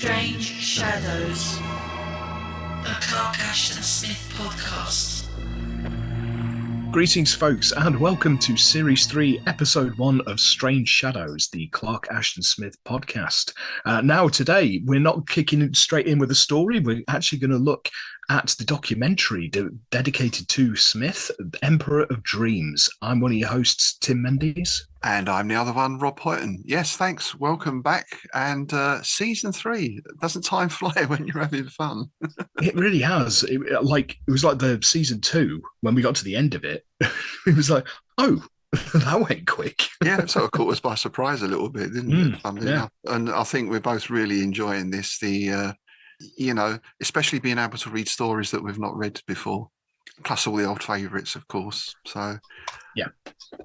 Strange Shadows, a Clark Ashton Smith podcast. Greetings, folks, and welcome to Series 3, Episode 1 of Strange Shadows, the Clark Ashton Smith podcast. Now, today, we're not kicking it straight in with a story. We're actually going to look at the documentary dedicated to Smith, Emperor of Dreams. I'm one of your hosts, Tim Mendes. And I'm the other one, Rob Hoyton. Yes, thanks. Welcome back. And Season 3, doesn't time fly when you're having fun? It really has. It was like the Season 2, when we got to the end of it, it was like, oh, that went quick. Yeah, it sort of caught us by surprise a little bit, didn't it? Yeah. And I think we're both really enjoying this. Especially being able to read stories that we've not read before, plus all the old favourites, of course. So, yeah.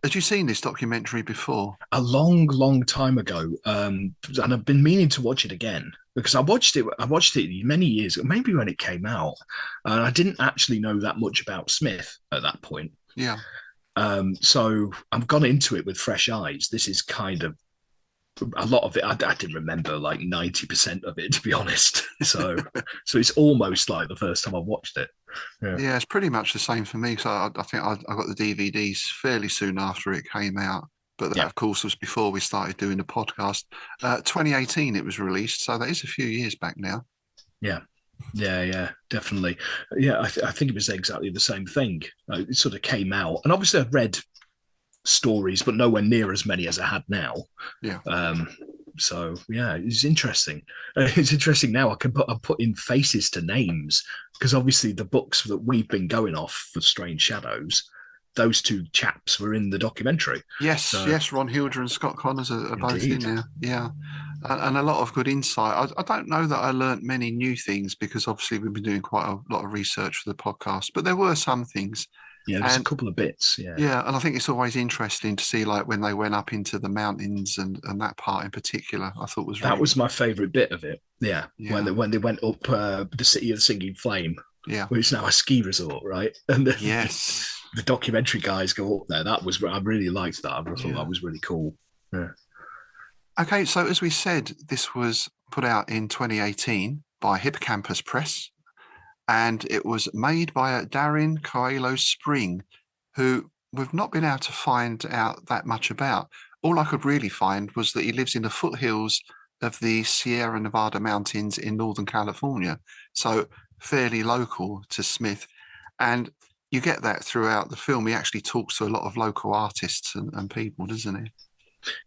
Had you seen this documentary before? A long time ago, and I've been meaning to watch it again because I watched it many years ago, maybe when it came out, and I didn't actually know that much about Smith at that point. Yeah. So I've gone into it with fresh eyes. This is kind of a lot of it. I didn't remember like 90% of it, to be honest. So it's almost like the first time I watched it. Yeah, it's pretty much the same for me. So I think I got the DVDs fairly soon after it came out. But that, of course, was before we started doing the podcast. 2018 it was released. So that is a few years back now. Yeah, definitely. Yeah, I think it was exactly the same thing. It sort of came out. And obviously I've read stories, but nowhere near as many as I had now. Yeah. So yeah, it's interesting. It's interesting now. I'm putting faces to names because obviously the books that we've been going off for Strange Shadows, those two chaps were in the documentary. Yes, Ron Hilder and Scott Connors are both in there. Yeah, and a lot of good insight. I don't know that I learnt many new things because obviously we've been doing quite a lot of research for the podcast, but there were some things. Yeah, there's a couple of bits. Yeah, and I think it's always interesting to see like when they went up into the mountains and that part in particular. I thought was my favourite bit of it. Yeah. When they went up the City of the Singing Flame. Yeah, which is now a ski resort, right? And yes, the documentary guys go up there. I really liked that. I thought that was really cool. Yeah. Okay, so as we said, this was put out in 2018 by Hippocampus Press. And it was made by Darin Coelho Spring, who we've not been able to find out that much about. All I could really find was that he lives in the foothills of the Sierra Nevada mountains in Northern California. So fairly local to Smith. And you get that throughout the film. He actually talks to a lot of local artists and people, doesn't he?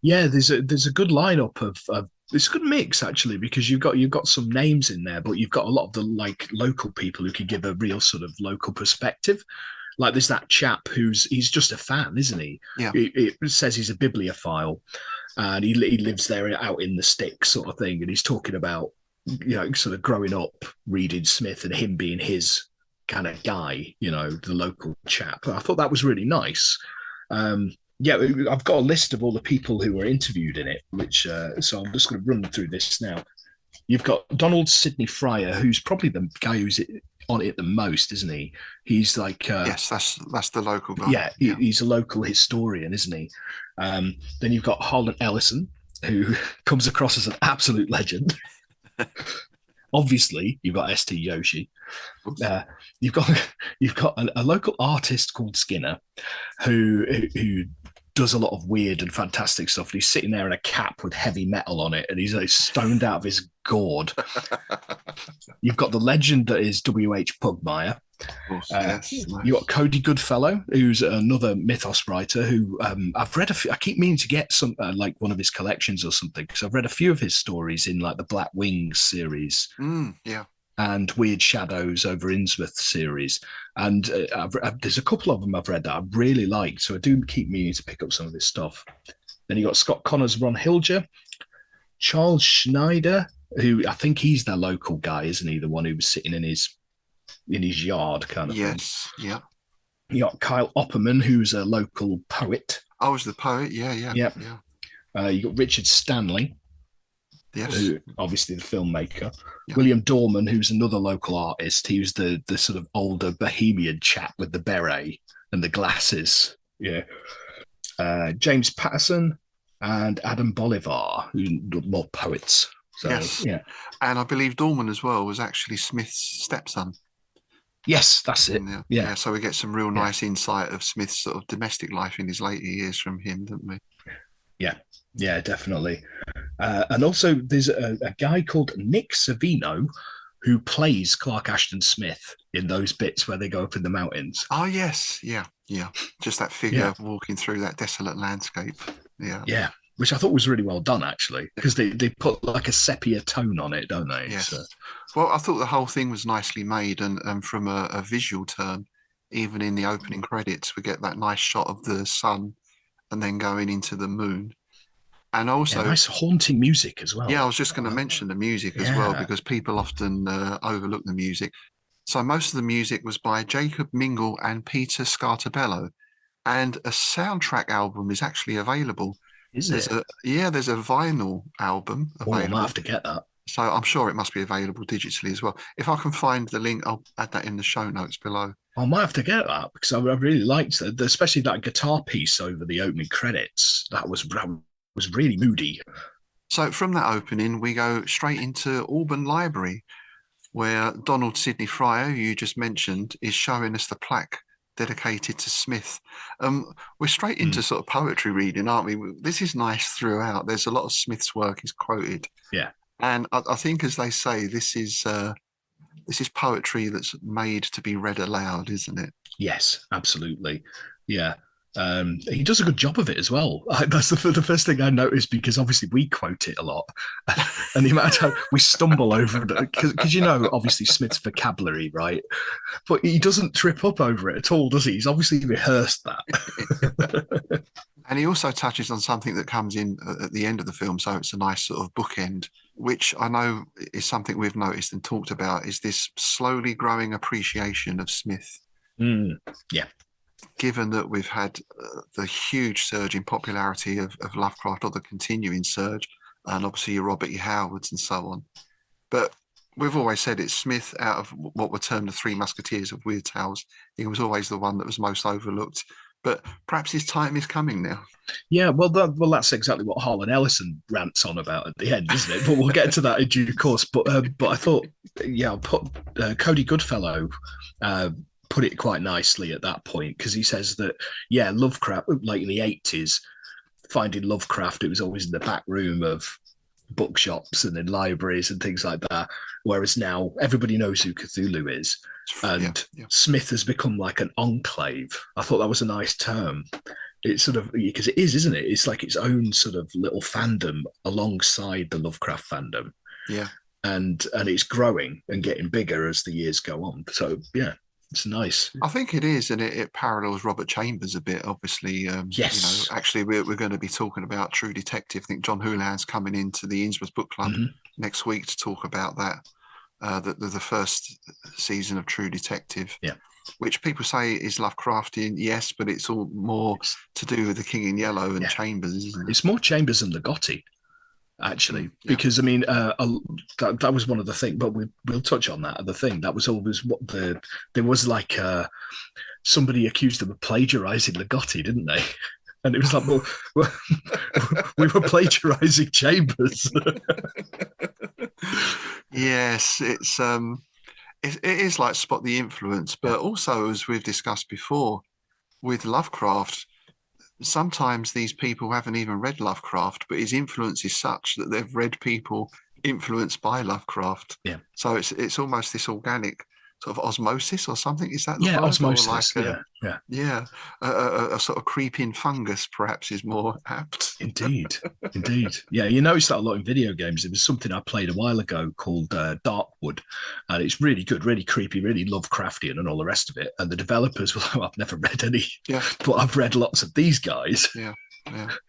Yeah, there's a good lineup of it's a good mix actually, because you've got some names in there, but you've got a lot of the like local people who can give a real sort of local perspective. Like there's that chap he's just a fan, isn't he? Yeah. It says he's a bibliophile, and he lives there out in the sticks sort of thing, and he's talking about sort of growing up reading Smith and him being his kind of guy, the local chap. I thought that was really nice. Yeah, I've got a list of all the people who were interviewed in it, so I'm just going to run through this now. You've got Donald Sidney Fryer, who's probably the guy who's on it the most, isn't he? He's like... yes, that's the local guy. Yeah, he's a local historian, isn't he? Then you've got Harlan Ellison, who comes across as an absolute legend. Obviously, you've got St. Yoshi. You've got a local artist called Skinner, who does a lot of weird and fantastic stuff. And he's sitting there in a cap with heavy metal on it, and he's like stoned out of his gourd. You've got the legend that is W.H. Pugmire. Yes, nice. You've got Cody Goodfellow, who's another mythos writer who I've read a few. I keep meaning to get some like one of his collections or something, because I've read a few of his stories in like the Black Wings series. Yeah. And Weird Shadows over Innsmouth series. And there's a couple of them I've read that I really liked, so I do keep meaning to pick up some of this stuff. Then you got Scott Connors, Ron Hilger, Charles Schneider, who I think he's their local guy, isn't he? The one who was sitting in his yard kind of thing. Yes, yeah. You got Kyle Opperman, who's a local poet. I was the poet, yeah. You got Richard Stanley, yes, who, obviously the filmmaker. Yeah. William Dorman, who's another local artist. He was the sort of older bohemian chap with the beret and the glasses. Yeah. James Patterson and Adam Bolivar, who more poets. So Yes. yeah, And I believe Dorman as well was actually Smith's stepson. yes, that's it. Yeah. So we get some real Yeah. nice insight of Smith's sort of domestic life in his later years from him, don't we? Yeah, definitely. And also, there's a guy called Nick Savino who plays Clark Ashton Smith in those bits where they go up in the mountains. Oh, yes. Yeah. Just that figure walking through that desolate landscape. Yeah, which I thought was really well done, actually, because they put like a sepia tone on it, don't they? Yes. So, Well, I thought the whole thing was nicely made, and from a visual term, even in the opening credits, we get that nice shot of the sun and then going into the moon. And also, nice haunting music as well. I was just going to mention the music as well, because people often overlook the music. So most of the music was by Jacob Mingle and Peter Scartabello, and a soundtrack album is actually available. There's a vinyl album Oh, I available. might have to get that. So I'm sure it must be available digitally as well. If I can find the link, I'll add that in the show notes below. I might have to get that because I really liked it, especially that guitar piece over the opening credits. That was really moody. So from that opening, we go straight into Auburn Library, where Donald Sidney Fryer, who you just mentioned, is showing us the plaque dedicated to Smith. We're straight into sort of poetry reading, aren't we? This is nice throughout. There's a lot of Smith's work is quoted. Yeah. And I think, as they say, this is poetry that's made to be read aloud, isn't it? Yes, absolutely. Yeah. He does a good job of it as well. That's the first thing I noticed, because obviously we quote it a lot, and the amount of time we stumble over it, because obviously Smith's vocabulary, right? But he doesn't trip up over it at all, does he? He's obviously rehearsed that. And he also touches on something that comes in at the end of the film, so it's a nice sort of bookend, which I know is something we've noticed and talked about, is this slowly growing appreciation of Smith. Yeah. Given that we've had the huge surge in popularity of Lovecraft, or the continuing surge, and obviously your Robert E. Howards and so on. But we've always said it's Smith, out of what were termed the Three Musketeers of Weird Tales. He was always the one that was most overlooked. But perhaps his time is coming now. Yeah, well, that's exactly what Harlan Ellison rants on about at the end, isn't it? But we'll get to that in due course. But I thought, I'll put Cody Goodfellow put it quite nicely at that point, because he says that, Lovecraft, like in the 80s, finding Lovecraft, it was always in the back room of bookshops and in libraries and things like that, whereas now everybody knows who Cthulhu is, and Smith has become like an enclave. I thought that was a nice term. It's sort of, because it is, isn't it? It's like its own sort of little fandom alongside the Lovecraft fandom. Yeah. And it's growing and getting bigger as the years go on. So yeah, it's nice. I think it is, and it parallels Robert Chambers a bit, obviously. Yes. Actually, we're going to be talking about True Detective. I think John Houlihan's coming into the Innsmouth Book Club next week to talk about that, the first season of True Detective. Yeah. Which people say is Lovecraftian, yes, but it's all more to do with the King in Yellow and Chambers, isn't it? It's more Chambers than Ligotti, actually, because I mean, that was one of the things, but we'll touch on that. The thing that was always there was like somebody accused them of plagiarizing Ligotti, didn't they? And it was like, well we were plagiarizing Chambers. Yes, it is like spot the influence, but also, as we've discussed before, with Lovecraft, sometimes these people haven't even read Lovecraft, but his influence is such that they've read people influenced by Lovecraft. Yeah. So it's almost this organic sort of osmosis or something. Is that the word? Osmosis. Or like a sort of creeping fungus, perhaps, is more apt. Indeed. Yeah, you notice that a lot in video games. There was something I played a while ago called Darkwood, and it's really good, really creepy, really Lovecraftian and all the rest of it. And the developers were like, I've never read any, but I've read lots of these guys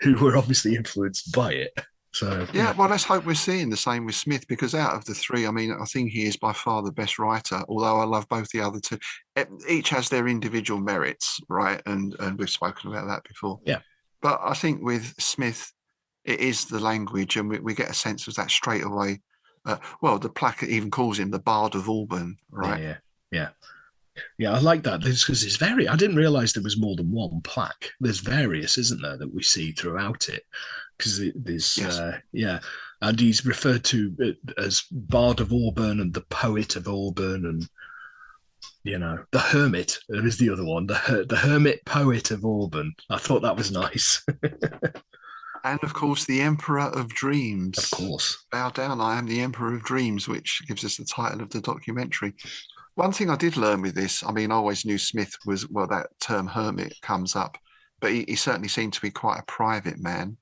who were obviously influenced by it. So well, let's hope we're seeing the same with Smith, because out of the three, I mean, I think he is by far the best writer, although I love both the other two. Each has their individual merits, right? And we've spoken about that before. Yeah. But I think with Smith, it is the language, and we get a sense of that straight away. The plaque even calls him the Bard of Auburn, right? Yeah, I like that, because it's very, I didn't realize there was more than one plaque. There's various, isn't there, that we see throughout it, because there's and he's referred to as Bard of Auburn and the Poet of Auburn, and the Hermit. There is the other one, the Hermit Poet of Auburn. I thought that was nice. And of course, the Emperor of Dreams. Of course. Bow down, I am the Emperor of Dreams, which gives us the title of the documentary. One thing I did learn with this, I mean, I always knew Smith was, well, that term hermit comes up, but he certainly seemed to be quite a private man.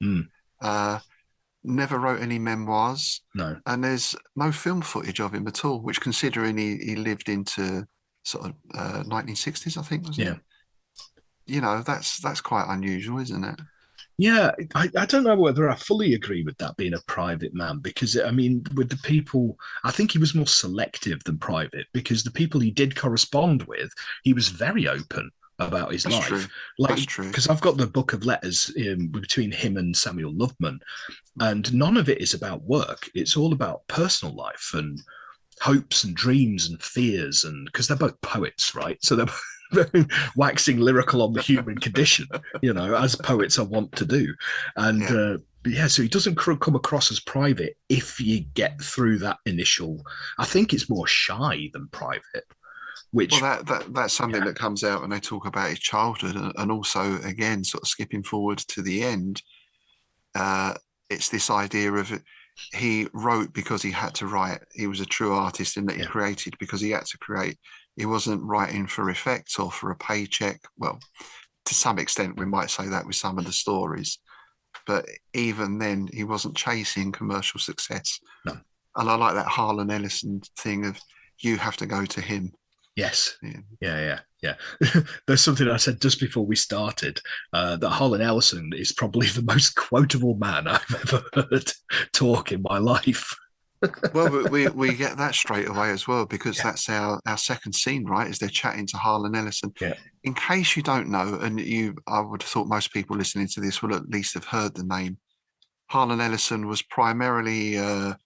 Never wrote any memoirs. No. And there's no film footage of him at all, which, considering he lived into sort of 1960s, I think, wasn't it? You know, that's quite unusual, isn't it? Yeah, I don't know whether I fully agree with that being a private man, because I mean, with the people, I think he was more selective than private, because the people he did correspond with, he was very open about his life. True. Like, That's true. Because I've got the book of letters between him and Samuel Loveman, and none of it is about work. It's all about personal life and hopes and dreams and fears, and because they're both poets, right? So they're waxing lyrical on the human condition, as poets are wont to do. And so he doesn't come across as private if you get through that initial. I think it's more shy than private. Well, that's something that comes out when they talk about his childhood, and also, again, sort of skipping forward to the end. It's this idea of he wrote because he had to write. He was a true artist in that he created because he had to create. He wasn't writing for effect or for a paycheck. Well, to some extent, we might say that with some of the stories. But even then, he wasn't chasing commercial success. No. And I like that Harlan Ellison thing of, you have to go to him. Yes. Yeah. There's something I said just before we started, that Harlan Ellison is probably the most quotable man I've ever heard talk in my life. Well, we get that straight away as well, because that's our second scene, right? Is they're chatting to Harlan Ellison. Yeah. In case you don't know, and I would have thought most people listening to this will at least have heard the name. Harlan Ellison was primarily, I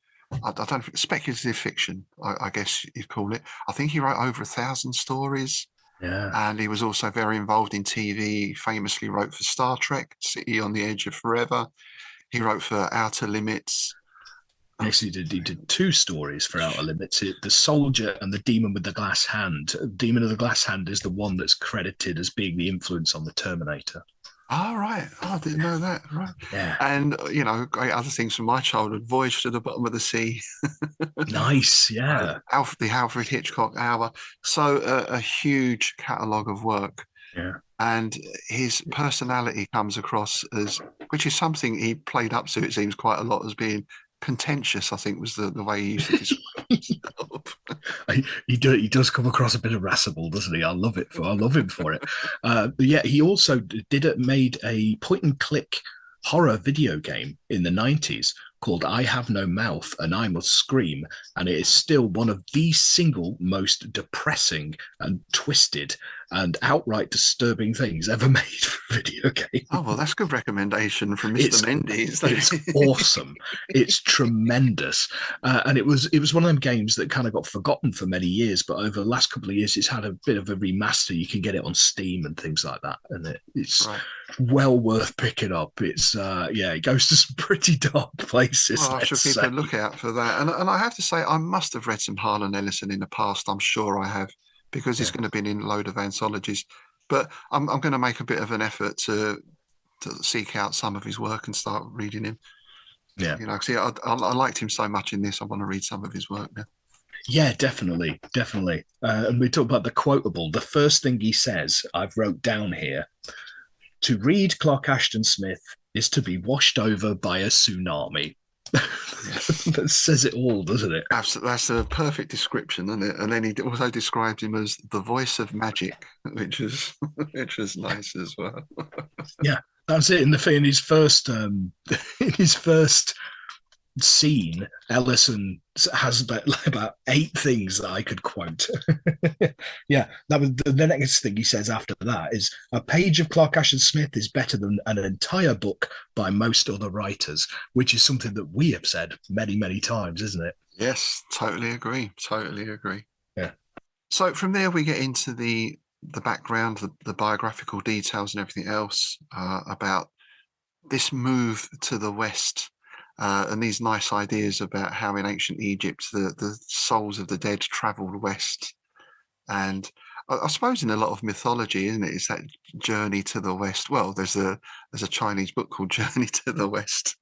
don't think, speculative fiction, I guess you'd call it. I think he wrote over 1,000 stories. Yeah. And he was also very involved in TV. He famously wrote for Star Trek, City on the Edge of Forever. He wrote for Outer Limits. Yes, he did. He did 2 stories for Outer Limits: The Soldier and The Demon with the Glass Hand. Demon of the Glass Hand is the one that's credited as being the influence on the Terminator. Oh, right. Oh, I didn't know that. Right. Yeah. And, great other things from my childhood: Voyage to the Bottom of the Sea. Nice, yeah. The Alfred Hitchcock Hour. So a huge catalogue of work. Yeah. And his personality comes across as, which is something he played up to, it seems, quite a lot, as being contentious, I think, was the way he used to describe himself. He does come across a bit irascible, doesn't he? I love him for it. He also made a point and click horror video game in the 90s called I Have No Mouth and I Must Scream, and it is still one of the single most depressing and twisted and outright disturbing things ever made for a video game. Oh, well, that's a good recommendation from Mr. Mendes. It's awesome. It's tremendous. And it was one of them games that kind of got forgotten for many years, but over the last couple of years, it's had a bit of a remaster. You can get it on Steam and things like that. And it's well worth picking up. It's, it goes to some pretty dark places. Well, I should keep a lookout for that. And I have to say, I must have read some Harlan Ellison in the past. I'm sure I have, because he's going to be in a load of anthologies. But I'm going to make a bit of an effort to seek out some of his work and start reading him. Yeah. See, I liked him so much in this. I want to read some of his work now. Yeah, definitely. And we talk about the quotable. The first thing he says, I've wrote down here: to read Clark Ashton Smith is to be washed over by a tsunami. That says it all, doesn't it? Absolutely. That's a perfect description, isn't it? And then he also described him as the voice of magic, which was nice as well. Yeah, that's it. In his first scene, Ellison has about 8 things that I could quote. Yeah, that was the next thing he says after that is: a page of Clark Ashton Smith is better than an entire book by most other writers, which is something that we have said many, many times, isn't it? Yes, totally agree. Yeah. So from there we get into the background, the biographical details and everything else about this move to the West. and these nice ideas about how in ancient Egypt the souls of the dead travelled west. And I suppose in a lot of mythology, isn't it? It's that journey to the west. Well, there's a Chinese book called Journey to the West.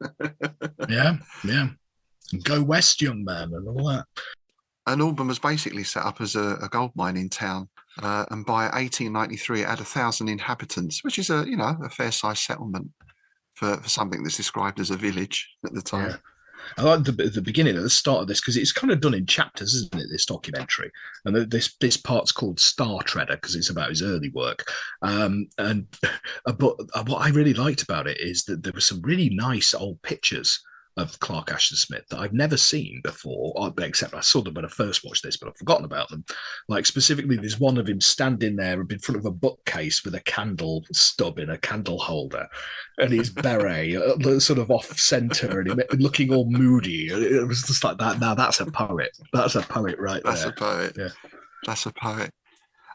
Yeah, yeah. Go west, young man, and all that. And Auburn was basically set up as a gold mining town. And by 1893, it had 1,000 inhabitants, which is a fair-sized settlement for something that's described as a village at the time. Yeah. I like the beginning at the start of this because it's kind of done in chapters, isn't it? This documentary, and this part's called Star Treader because it's about his early work. But what I really liked about it is that there were some really nice old pictures of Clark Ashton Smith that I've never seen before, except I saw them when I first watched this, but I've forgotten about them. Like specifically, there's one of him standing there in front of a bookcase with a candle stub in a candle holder, and his beret sort of off center, and him looking all moody. It was just like that. Now that's a poet. That's a poet right there. That's a poet. Yeah. That's a poet.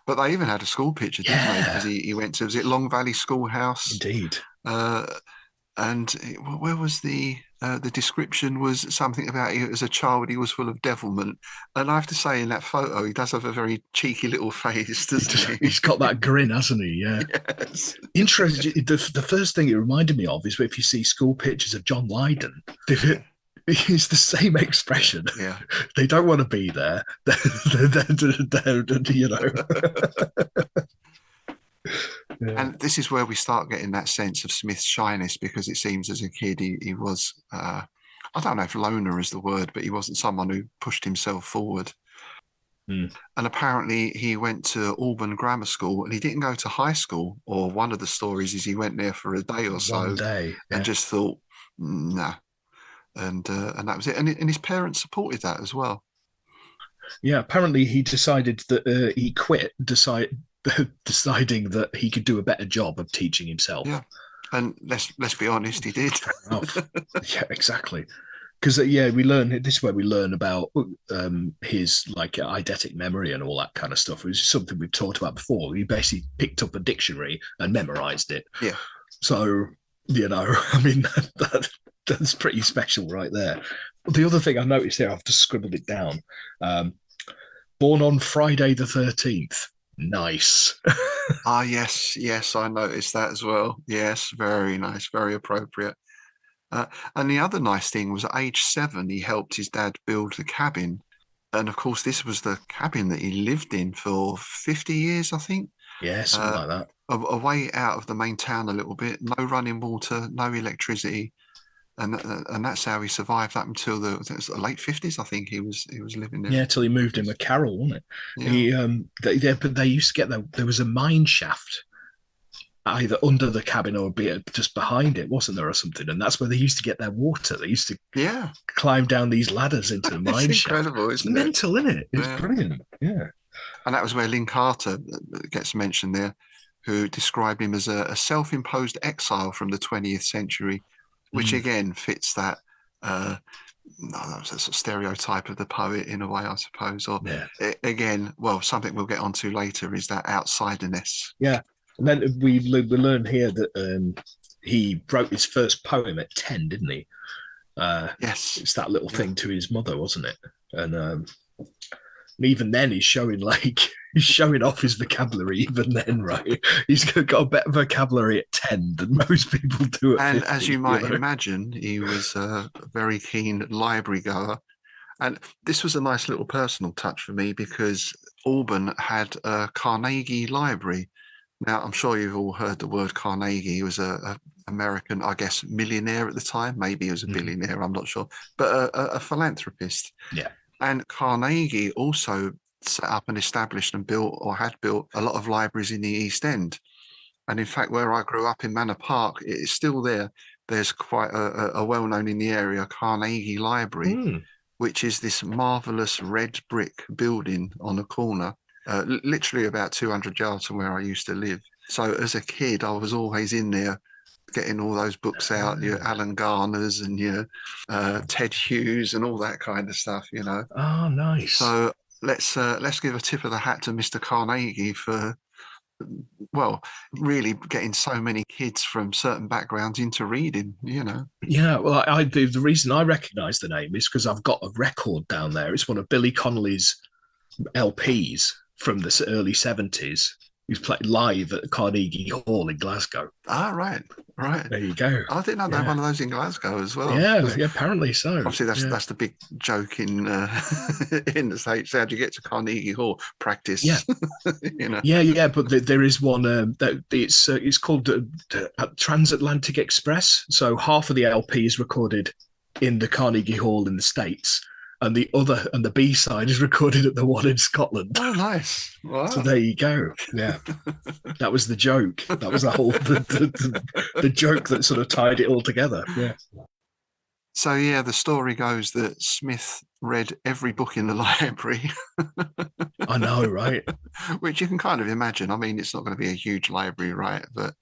But they even had a school picture, didn't they? Because he went to, was it Long Valley Schoolhouse? Indeed. And where was the description was something about as a child he was full of devilment, and I have to say in that photo he does have a very cheeky little face, doesn't he? He's got that grin, hasn't he? Yeah. Yes. Interesting. The first thing it reminded me of is if you see school pictures of John Lydon. It's the same expression. Yeah. They don't want to be there. You know. Yeah. And this is where we start getting that sense of Smith's shyness, because it seems as a kid he was, I don't know if loner is the word, but he wasn't someone who pushed himself forward. Mm. And apparently he went to Auburn Grammar School, and he didn't go to high school, or one of the stories is he went there for a day or so. One day, yeah. And just thought, nah. And that was it. And his parents supported that as well. Yeah, apparently he decided that he quit, deciding that he could do a better job of teaching himself. Yeah, and let's be honest, he did. Yeah, exactly. Because we learn this is where we learn about his like eidetic memory and all that kind of stuff, which is something we've talked about before. He basically picked up a dictionary and memorized it. Yeah. So I mean that's pretty special right there. The other thing I noticed there, I've just scribbled it down. Born on Friday the 13th. Nice. Yes, I noticed that as well. Yes, very nice, very appropriate. And the other nice thing was at age 7, he helped his dad build the cabin. And of course, this was the cabin that he lived in for 50 years, I think. Yeah, something like that. Away out of the main town a little bit, no running water, no electricity. And that's how he survived up until the late 50s. I think he was living there. Yeah, till he moved in with Carol, wasn't it? Yeah. But they used to get there was a mine shaft either under the cabin or just behind it, wasn't there, or something? And that's where they used to get their water. They used to climb down these ladders into the mine shaft. Incredible, isn't it? Mental, isn't it? It's brilliant. Yeah. And that was where Lynn Carter gets mentioned there, who described him as a self-imposed exile from the 20th century, which again fits that that was a sort of stereotype of the poet in a way, I suppose. Or again, well, something we'll get onto later is that outsiderness. Yeah, and then we learn here that he wrote his first poem at 10, didn't he? Yes, it's that little thing to his mother, wasn't it? And even then, he's showing off his vocabulary. Even then, right? He's got a better vocabulary at 10 than most people do. At 50, as you might imagine, he was a very keen library goer. And this was a nice little personal touch for me, because Auburn had a Carnegie library. Now, I'm sure you've all heard the word Carnegie. He was a American, I guess, millionaire at the time. Maybe he was a billionaire, I'm not sure. But a philanthropist. Yeah. And Carnegie also set up and established and built, or had built, a lot of libraries in the East End. And in fact, where I grew up in Manor Park, it's still there. There's quite a well-known in the area Carnegie Library, which is this marvelous red brick building on a corner, literally about 200 yards from where I used to live. So as a kid, I was always in there getting all those books out, your Alan Garners and your Ted Hughes and all that kind of stuff, Oh, nice. So let's give a tip of the hat to Mr. Carnegie for well, really getting so many kids from certain backgrounds into reading, Yeah, well, the reason I recognise the name is because I've got a record down there. It's one of Billy Connolly's LPs from the early 70s. He's played live at Carnegie Hall in Glasgow. Ah, right. There you go. I didn't know they had one of those in Glasgow as well. Yeah, apparently so. Obviously, that's the big joke in in the States. How do you get to Carnegie Hall? Practice. Yeah. Yeah. But there is one that it's called Transatlantic Express. So half of the LP is recorded in the Carnegie Hall in the States, and the B side is recorded at the one in Scotland. Oh, nice! Wow. So there you go. Yeah, that was the joke. That was the whole the joke that sort of tied it all together. Yeah. So yeah, the story goes that Smith read every book in the library. I know, right? Which you can kind of imagine. I mean, it's not going to be a huge library, right? But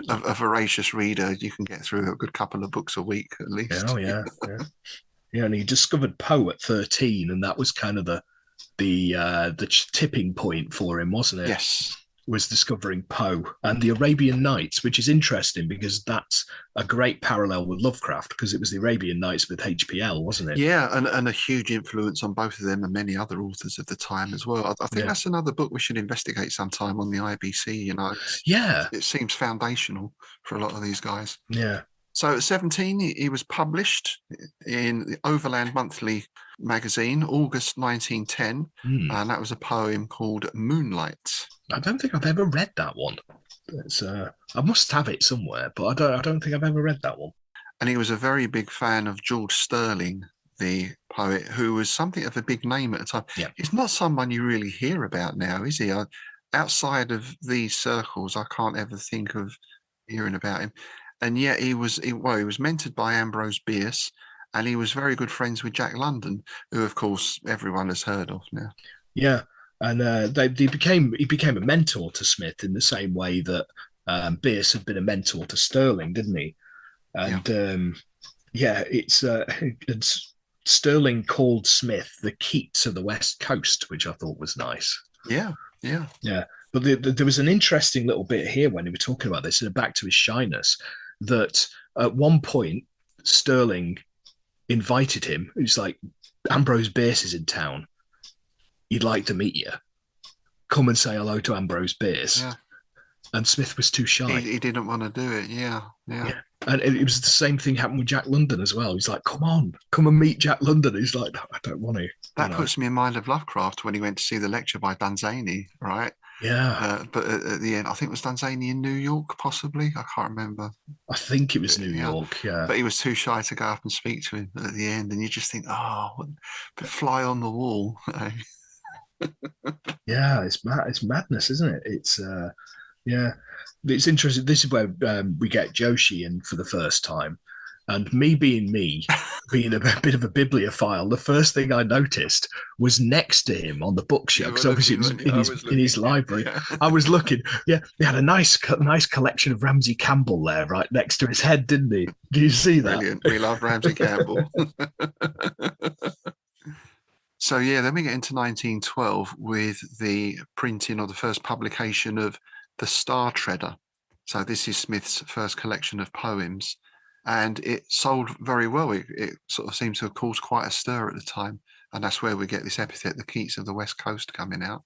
a voracious reader, you can get through a good couple of books a week at least. Oh yeah. Yeah, and he discovered Poe at 13, and that was kind of the tipping point for him, wasn't it? Yes. Was discovering Poe and the Arabian Nights, which is interesting because that's a great parallel with Lovecraft, because it was the Arabian Nights with HPL, wasn't it? Yeah, and a huge influence on both of them and many other authors of the time as well. I think that's another book we should investigate sometime on the IBC. Yeah, it seems foundational for a lot of these guys. Yeah. So at 17, he was published in the Overland Monthly magazine, August 1910, and that was a poem called Moonlight. I don't think I've ever read that one. I must have it somewhere, but I don't think I've ever read that one. And he was a very big fan of George Sterling, the poet, who was something of a big name at the time. Yeah. He's not someone you really hear about now, is he? Outside of these circles, I can't ever think of hearing about him. And yet he was mentored by Ambrose Bierce, and he was very good friends with Jack London, who, of course, everyone has heard of now. Yeah. And he became a mentor to Smith in the same way that Bierce had been a mentor to Sterling, didn't he? And it's Sterling called Smith the Keats of the West Coast, which I thought was nice. Yeah. But there was an interesting little bit here when we were talking about this, and back to his shyness, that at one point Sterling invited him. He's like, Ambrose Bierce is in town. He'd like to meet you. Come and say hello to Ambrose Bierce. Yeah. And Smith was too shy. He didn't want to do it. Yeah. And it was the same thing happened with Jack London as well. He's like, come and meet Jack London. He's like, no, I don't want to. That puts me in mind of Lovecraft when he went to see the lecture by Danzani, right? Yeah. But at the end, I think it was Danzani in New York, possibly. I can't remember. I think it was New York, yeah. But he was too shy to go up and speak to him at the end. And you just think, fly on the wall. Yeah, it's madness, isn't it? It's it's interesting. This is where we get Joshi in for the first time, and me being a bit of a bibliophile, the first thing I noticed was next to him on the bookshelf, because obviously it was in his library. Yeah. I was looking. Yeah, he had a nice collection of Ramsey Campbell there, right next to his head, didn't he? Did you see that? Brilliant. We love Ramsey Campbell. So then we get into 1912 with the printing or the first publication of The Star Treader. So this is Smith's first collection of poems, and it sold very well. It sort of seems to have caused quite a stir at the time, and that's where we get this epithet, the Keats of the West Coast, coming out.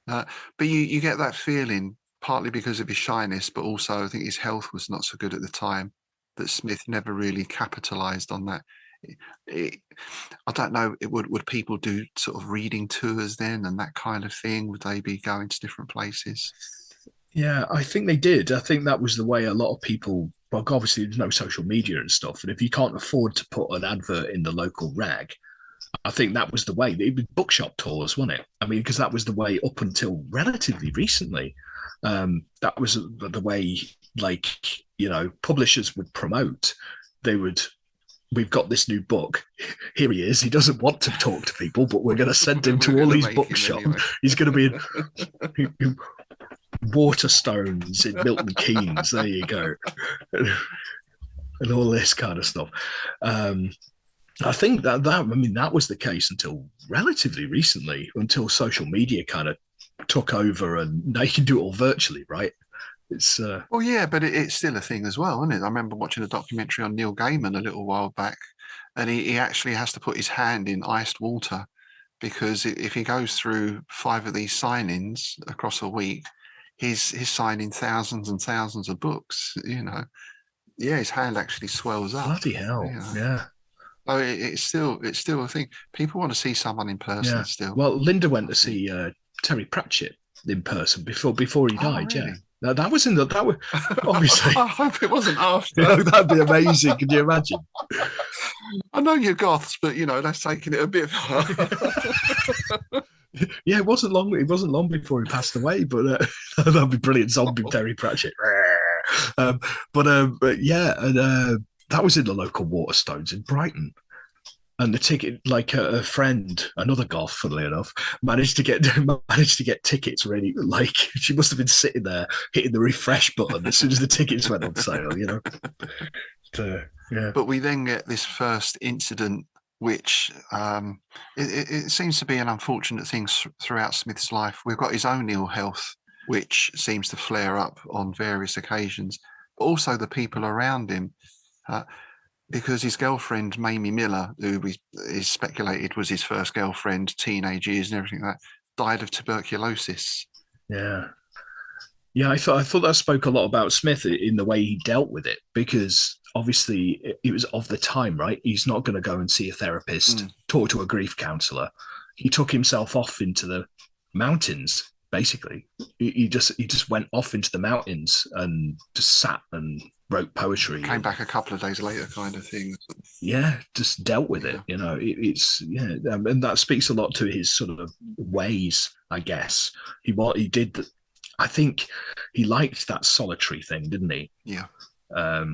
But you get that feeling, partly because of his shyness, but also I think his health was not so good at the time, that Smith never really capitalized on that. I don't know. Would people do sort of reading tours then and that kind of thing? Would they be going to different places? Yeah, I think they did. I think that was the way a lot of people. Well, obviously there's no social media and stuff, and if you can't afford to put an advert in the local rag, I think that was the way. It was bookshop tours, wasn't it? I mean, because that was the way up until relatively recently. That was the way, publishers would promote. They would. We've got this new book. Here he is. He doesn't want to talk to people, but we're going to send him to all these bookshops. Anyway. He's going to be in Waterstones in Milton Keynes. There you go. And all this kind of stuff. I think that was the case until relatively recently, until social media kind of took over, and now you can do it all virtually, right? It's Well, yeah, but it's still a thing as well, isn't it? I remember watching a documentary on Neil Gaiman a little while back, and he actually has to put his hand in iced water because if he goes through 5 of these sign-ins across a week, he's signing thousands and thousands of books. Yeah, his hand actually swells up. bloody hell, yeah. So it's still a thing. People want to see someone in person still. Well, Linda went to see Terry Pratchett in person before he died. Really? Yeah. That was obviously. I hope it wasn't after. That'd be amazing. Could you imagine? I know you're goths, but that's taking it a bit far. Yeah, it wasn't long. It wasn't long before he passed away, but that'd be brilliant. Zombie Terry Pratchett. But yeah, and that was in the local Waterstones in Brighton. And the ticket, like a friend, another goth, funnily enough, managed to get tickets ready. Like she must have been sitting there hitting the refresh button as soon as the tickets went on sale. Yeah. But we then get this first incident, which it seems to be an unfortunate thing throughout Smith's life. We've got his own ill health, which seems to flare up on various occasions, but also the people around him. Because his girlfriend, Mamie Miller, who is speculated was his first girlfriend, teenage years and everything like that, died of tuberculosis. Yeah. Yeah, I thought that spoke a lot about Smith in the way he dealt with it, because obviously it was of the time, right? He's not going to go and see a therapist, talk to a grief counselor. He took himself off into the mountains, basically. He just went off into the mountains and just sat and wrote poetry. Came back a couple of days later, kind of thing. Yeah, just dealt with it. And that speaks a lot to his sort of ways, I guess. He did. I think he liked that solitary thing, didn't he? Yeah. I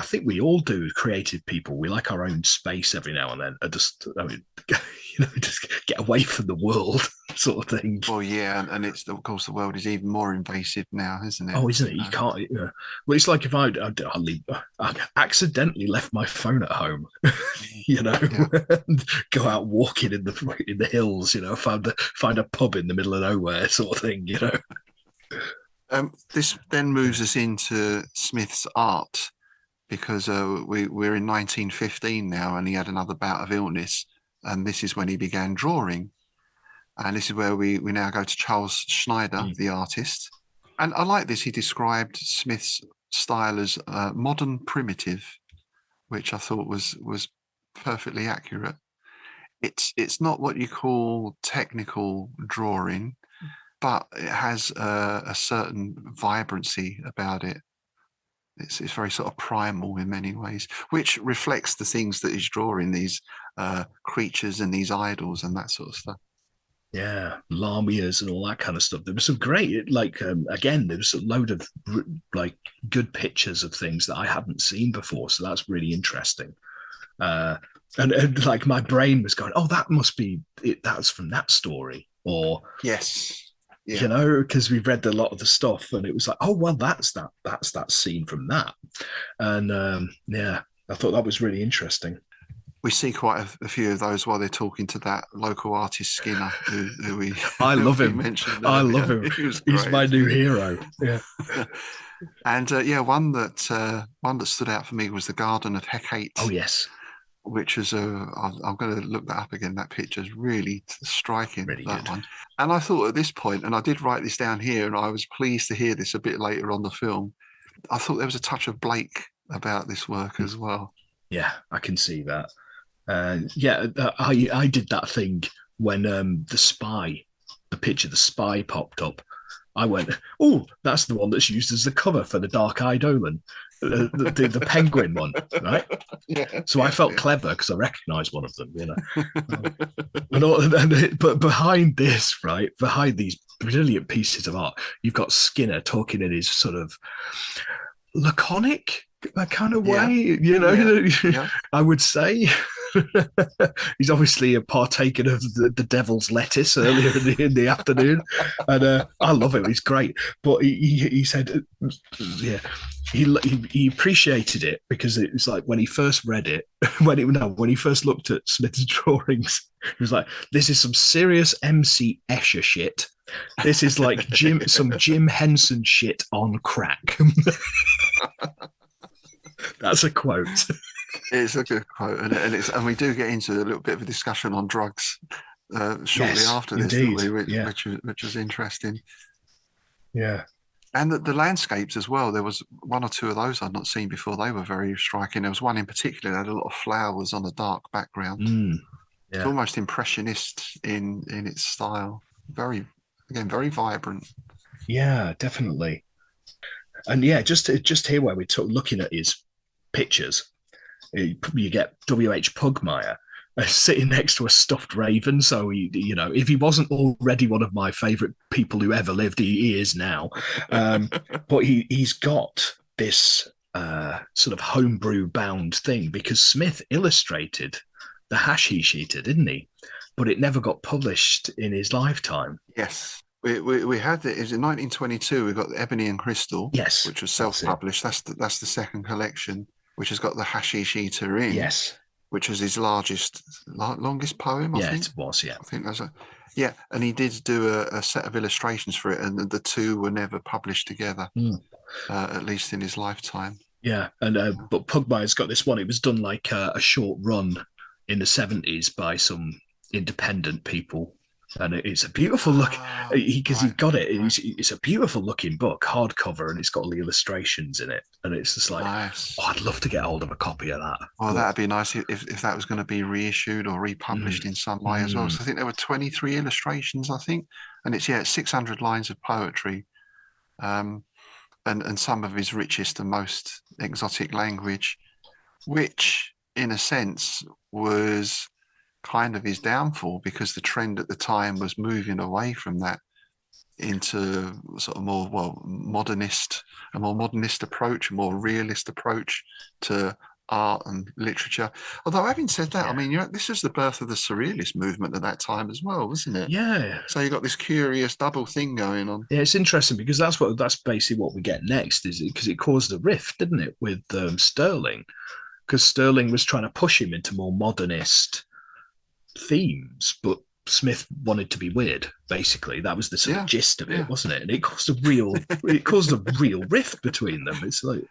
think we all do, creative people. We like our own space every now and then. Just get away from the world, sort of thing. Well, yeah, and of course the world is even more invasive now, isn't it? Oh, isn't it? You can't. Well, it's like if I accidentally left my phone at home, and go out walking in the hills, find a pub in the middle of nowhere, sort of thing, This then moves us into Smith's art, because we're in 1915 now, and he had another bout of illness, and this is when he began drawing. And this is where we now go to Charles Schneider, the artist. And I like this. He described Smith's style as modern primitive, which I thought was perfectly accurate. It's not what you call technical drawing, but it has a certain vibrancy about it. It's very sort of primal in many ways, which reflects the things that he's drawing, these creatures and these idols and that sort of stuff. Yeah, lamias and all that kind of stuff. There was some great, again, there was a load of good pictures of things that I hadn't seen before. So that's really interesting. And like my brain was going, oh, that must be it. That's from that story. Or yes. Yeah. Because we've read a lot of the stuff, and it was like, oh well, that's that scene from that, and I thought that was really interesting. We see quite a few of those while they're talking to that local artist Skinner, who we I love him. Mentioned I love him. He's my new hero. Yeah. And one that stood out for me was the Garden of Hecate. Oh yes. Which is I'm going to look that up again. That picture is really striking. Really that good. One. And I thought at this point, and I did write this down here, and I was pleased to hear this a bit later on the film. I thought there was a touch of Blake about this work as well. Yeah, I can see that. I did that thing when the picture of the spy popped up. I went, oh, that's the one that's used as the cover for the Dark-Eyed Omen, the penguin one, right? Yeah. So I felt clever because I recognised one of them, But behind this, right, behind these brilliant pieces of art, you've got Skinner talking in his sort of laconic kind of way, I would say. He's obviously a partaker of the devil's lettuce earlier in the afternoon, and I love him. He's great. But he said, he appreciated it because it was like when he first read it, when he first looked at Smith's drawings, he was like, "This is some serious MC Escher shit. This is like some Jim Henson shit on crack." That's a quote. It's a good quote, and we do get into a little bit of a discussion on drugs shortly after this, indeed. don't we? Yeah. Which was interesting. Yeah. And the landscapes as well. There was one or two of those I'd not seen before. They were very striking. There was one in particular that had a lot of flowers on a dark background. Yeah. It's almost impressionist in its style. Very vibrant. Yeah, definitely. And yeah, just here where we're looking at his pictures, you get W.H. Pugmire sitting next to a stuffed raven. So if he wasn't already one of my favorite people who ever lived, he is now. But he's got this sort of homebrew bound thing because Smith illustrated the Hashish Eater, didn't he? But it never got published in his lifetime. Yes. We had it. It was in 1922. We got the Ebony and Crystal, yes, which was self-published. That's the second collection, which has got the Hashish Eater in. Yes, which was his longest poem. I think it was. Yeah, I think that's and he did do a set of illustrations for it, and the two were never published together, at least in his lifetime. Yeah, and but Pugmire's got this one. It was done like a short run in the 70s by some independent people. And it's a beautiful look because he got it. It's a beautiful looking book, hardcover, and it's got all the illustrations in it. And it's just like, nice. I'd love to get hold of a copy of that. Well, that'd be nice if that was going to be reissued or republished in some way as well. So I think there were 23 illustrations, I think, and it's 600 lines of poetry, and some of his richest and most exotic language, which, in a sense, was kind of his downfall because the trend at the time was moving away from that into sort of a more modernist approach, a more realist approach to art and literature. Although having said that, I mean, this was the birth of the surrealist movement at that time as well, wasn't it? Yeah. So you got this curious double thing going on. Yeah, it's interesting because that's basically what we get next, is because it caused a rift, didn't it, with Sterling? Because Sterling was trying to push him into more modernist themes, but Smith wanted to be weird. Basically, that was the sort of gist of it, wasn't it? And it caused a real rift between them. It's like,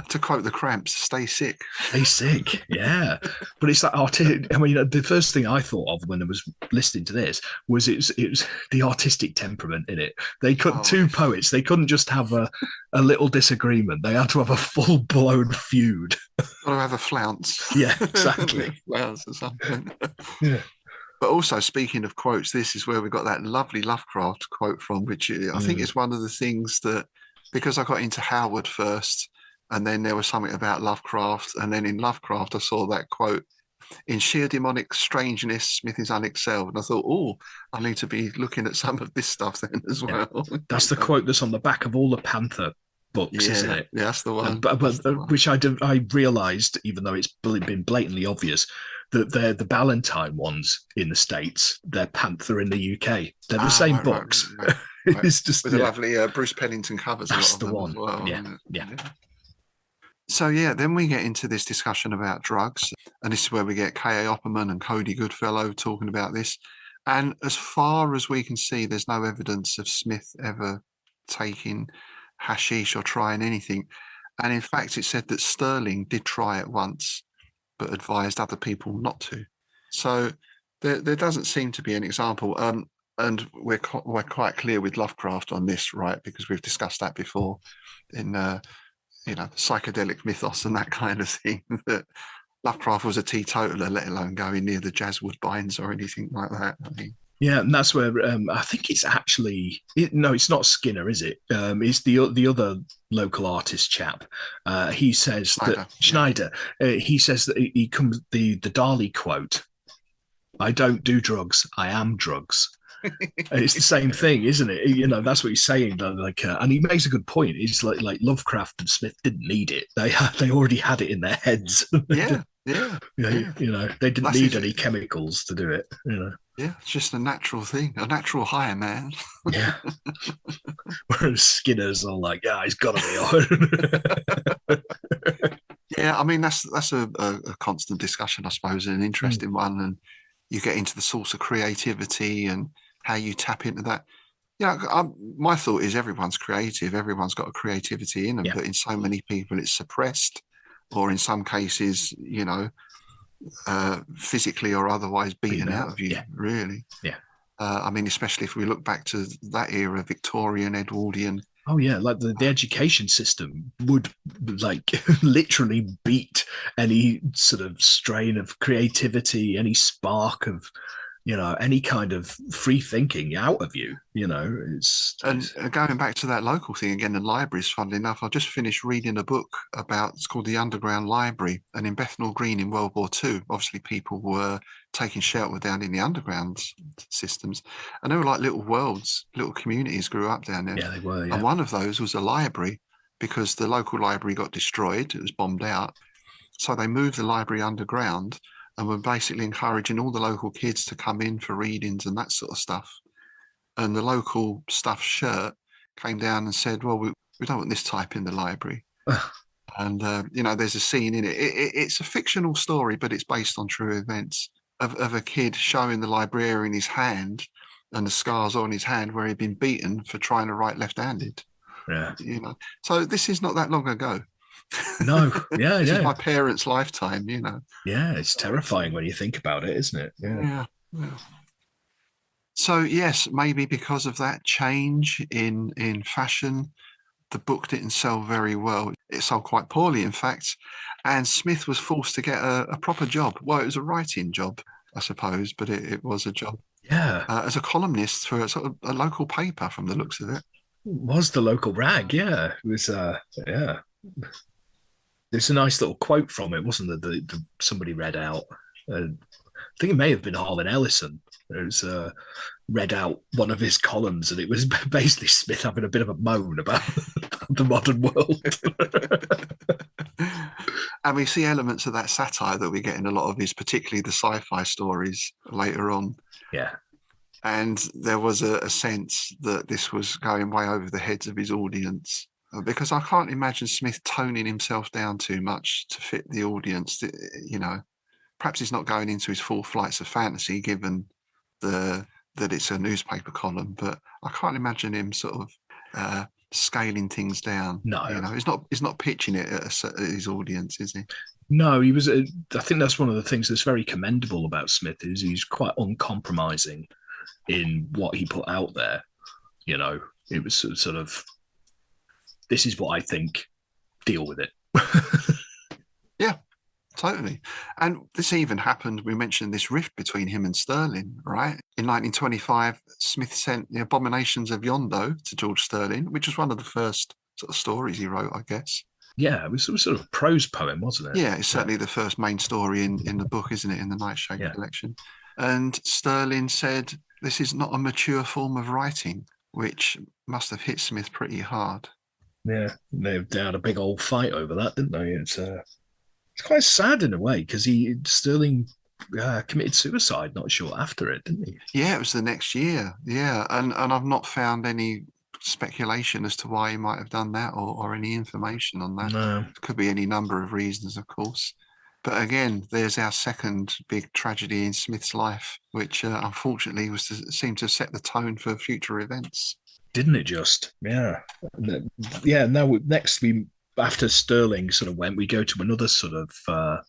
to quote the Cramps, "Stay sick, stay sick." Yeah, but it's like I mean, the first thing I thought of when I was listening to this was it was the artistic temperament in it. They couldn't poets. They couldn't just have a little disagreement. They had to have a full blown feud. Got to have a flounce. Yeah, exactly. Flounce or something. Yeah. But also, speaking of quotes, this is where we got that lovely Lovecraft quote from, which I think is one of the things that, because I got into Howard first, and then there was something about Lovecraft, and then in Lovecraft I saw that quote, "In sheer demonic strangeness, Smith is unexcelled." And I thought, I need to be looking at some of this stuff then as well. That's the quote that's on the back of all the Panther books, isn't it? Yeah, that's the one. Which I realised, even though it's been blatantly obvious, that they're the Ballantine ones in the States. They're Panther in the UK. They're the same books. Right. It's just with the lovely Bruce Pennington covers. That's the one. Well, yeah. So then we get into this discussion about drugs, and this is where we get K.A. Opperman and Cody Goodfellow talking about this. And as far as we can see, there's no evidence of Smith ever taking hashish or trying anything. And in fact, it said that Sterling did try it once, but advised other people not to. So there doesn't seem to be an example. And we're quite clear with Lovecraft on this, right? Because we've discussed that before in psychedelic mythos and that kind of thing, that Lovecraft was a teetotaler, let alone going near the jazz woodbines or anything like that. I mean, yeah, and that's where I think it's actually no, it's not Skinner, is it? It's the other local artist chap. He says Schneider. He says that he comes the Dali quote. "I don't do drugs. I am drugs." It's the same thing, isn't it? That's what he's saying. Like, and he makes a good point. It's like Lovecraft and Smith didn't need it. They already had it in their heads. Yeah. They didn't need any chemicals to do it. Yeah, it's just a natural thing, a natural high, man. Yeah. Whereas Skinner's all like, yeah, he's got to be on. Yeah, I mean that's a constant discussion, I suppose, and an interesting one. And you get into the source of creativity and how you tap into that. Yeah, my thought is everyone's creative. Everyone's got a creativity in them, Yeah. but in so many people it's suppressed, or in some cases, physically or otherwise beaten out of you. Yeah. Really. Yeah. I mean, especially if we look back to that era, Victorian, Edwardian. Oh yeah, like the education system would like literally beat any sort of strain of creativity, any spark of, any kind of free thinking out of you. And going back to that local thing again, the libraries, funnily enough, I just finished reading a book it's called The Underground Library. And in Bethnal Green in World War II, obviously people were taking shelter down in the underground systems. And they were like little worlds, little communities grew up down there. Yeah, they were. Yeah. And one of those was a library, because the local library got destroyed. It was bombed out. So they moved the library underground and were basically encouraging all the local kids to come in for readings and that sort of stuff. And the local stuffed shirt came down and said, well, we don't want this type in the library. And, there's a scene in it. It's a fictional story, but it's based on true events of a kid showing the librarian his hand and the scars on his hand where he'd been beaten for trying to write left-handed. Yeah. So this is not that long ago. No. Yeah. This is my parents' lifetime, Yeah, it's terrifying when you think about it, isn't it? Yeah. So yes, maybe because of that change in fashion, the book didn't sell very well. It sold quite poorly, in fact, and Smith was forced to get a proper job. Well, it was a writing job, I suppose, but it was a job. Yeah. As a columnist for a sort of a local paper, from the looks of it. Was the local rag? Yeah, it was. Yeah, there's a nice little quote from it, wasn't there? That somebody read out. I think it may have been Harlan Ellison. It was read out one of his columns, and it was basically Smith having a bit of a moan about the modern world. And we see elements of that satire that we get in a lot of his, particularly the sci-fi stories later on. Yeah. And there was a sense that this was going way over the heads of his audience, because I can't imagine Smith toning himself down too much to fit the audience. Perhaps he's not going into his full flights of fantasy, given that it's a newspaper column, but I can't imagine him sort of scaling things down. No, he's not pitching it at his audience, is he? No, he was. I think that's one of the things that's very commendable about Smith is he's quite uncompromising in what he put out there. It was sort of, this is what I think. Deal with it. Yeah. Totally. And this even happened, we mentioned this rift between him and Sterling, right? In 1925, Smith sent The Abominations of Yondo to George Sterling, which was one of the first sort of stories he wrote, I guess. Yeah, it was sort of a prose poem, wasn't it? Yeah, it's certainly the first main story in the book, isn't it, in the Nightshade collection. And Sterling said, this is not a mature form of writing, which must have hit Smith pretty hard. Yeah, they had a big old fight over that, didn't they? It's quite sad in a way, because Sterling committed suicide not short after it, didn't he? Yeah, it was the next year. Yeah, and I've not found any speculation as to why he might have done that, or any information on that. No. It could be any number of reasons, of course. But again, there's our second big tragedy in Smith's life, which unfortunately seemed to set the tone for future events. Didn't it just? Yeah. Yeah, now next after Sterling sort of went, we go to another sort of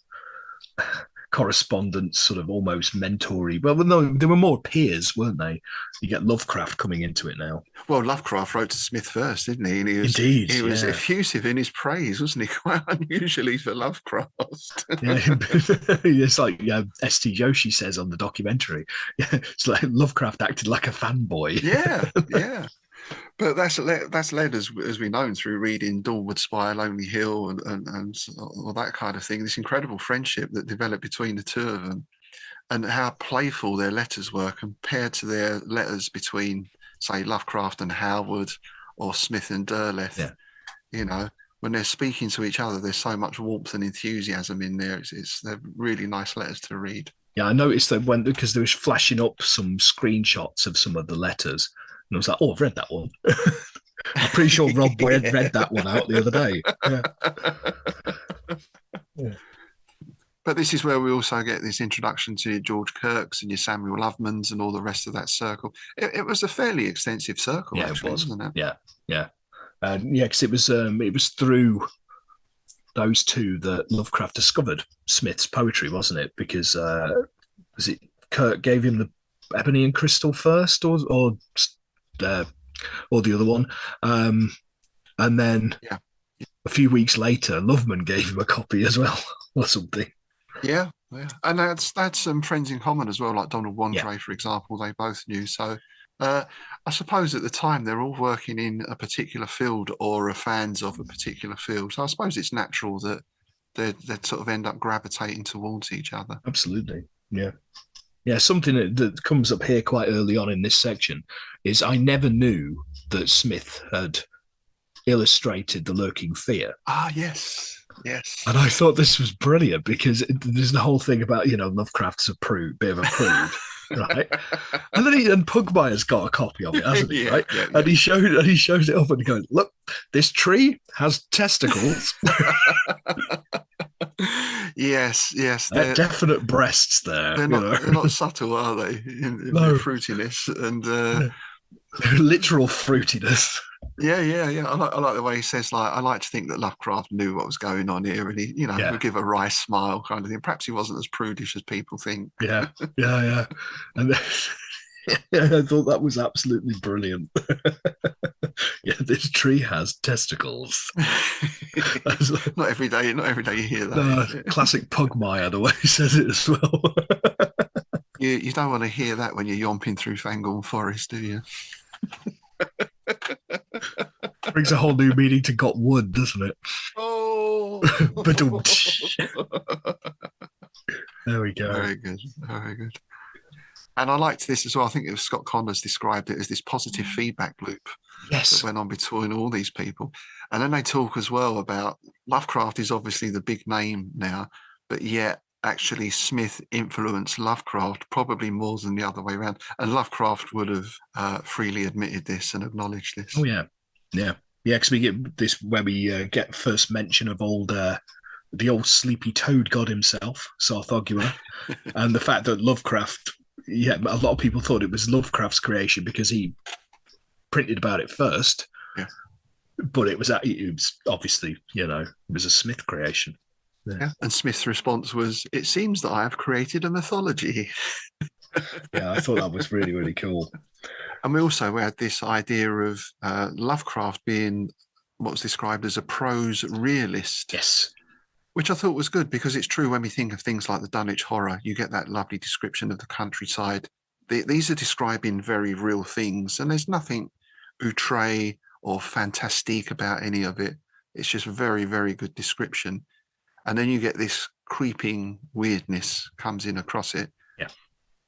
correspondence, sort of almost mentory. Well, no, they were more peers, weren't they? You get Lovecraft coming into it now. Well, Lovecraft wrote to Smith first, didn't he? And he was effusive in his praise, wasn't he? Quite unusually for Lovecraft. Yeah, it's like S.T. Joshi says on the documentary. Yeah, it's like Lovecraft acted like a fanboy. Yeah. But that's led, as we know, through reading Dawnwood Spire, Lonely Hill, and all that kind of thing. This incredible friendship that developed between the two of them, and how playful their letters were compared to their letters between, say, Lovecraft and Howard, or Smith and Derleth. Yeah. When they're speaking to each other, there's so much warmth and enthusiasm in there. They're really nice letters to read. Yeah, I noticed that because they was flashing up some screenshots of some of the letters, and I was like, "Oh, I've read that one." I'm pretty sure Rob Boyd read that one out the other day. Yeah. Yeah. But this is where we also get this introduction to your George Kirks and your Samuel Lovemans and all the rest of that circle. It was a fairly extensive circle, Yeah, it actually, was. wasn't it? Yeah, yeah, yeah. Because it was through those two that Lovecraft discovered Smith's poetry, wasn't it? Because was it Kirk gave him the ebony and crystal first, uh, or the other one, and then Yeah. a few weeks later, Loveman gave him a copy as well, or something. Yeah, yeah. And that's some friends in common as well, like Donald Wandre, Yeah. for example, they both knew. So I suppose at the time they're all working in a particular field or are fans of a particular field. So I suppose it's natural that they'd sort of end up gravitating towards each other. Absolutely. Yeah. Yeah, something that comes up here quite early on in this section is I never knew that Smith had illustrated The Lurking Fear. Ah, yes. Yes. And I thought this was brilliant because there's the whole thing about, Lovecraft's a bit of a prude, right? And then Pugmire's got a copy of it, hasn't he? Yeah, right? yeah. And he shows it up and he goes, "Look, this tree has testicles." Yes, Definite breasts there. they're not subtle, are they? In No. their fruitiness and literal fruitiness. yeah. I like the way he says, like, I like to think that Lovecraft knew what was going on here, and he, Yeah. would give a wry smile kind of thing. Perhaps he wasn't as prudish as people think. Yeah. And I thought that was absolutely brilliant. Yeah, this tree has testicles. Not every day you hear that. Classic Pugmire, the way he says it as well. You don't want to hear that when you're yomping through Fangorn Forest, do you? Brings a whole new meaning to got wood, doesn't it? Oh, there we go. Very good, very good. And I liked this as well. I think it was Scott Connors described it as this positive feedback loop Yes. that went on between all these people. And then they talk as well about Lovecraft is obviously the big name now, but yet actually Smith influenced Lovecraft probably more than the other way around. And Lovecraft would have freely admitted this and acknowledged this. Oh, yeah. Yeah. Yeah, because we get this where we get first mention of the old sleepy toad god himself, Sarthogua, and the fact that Lovecraft, a lot of people thought it was Lovecraft's creation because he printed about it first. Yeah. But it was obviously, it was a Smith creation. Yeah. And Smith's response was, "It seems that I have created a mythology." Yeah, I thought that was really, really cool. And we also had this idea of Lovecraft being what was described as a prose realist. Yes. Which I thought was good because it's true when we think of things like the Dunwich Horror, you get that lovely description of the countryside. These are describing very real things, and there's nothing outre or fantastique about any of it. It's just very, very good description. And then you get this creeping weirdness comes in across it. Yeah.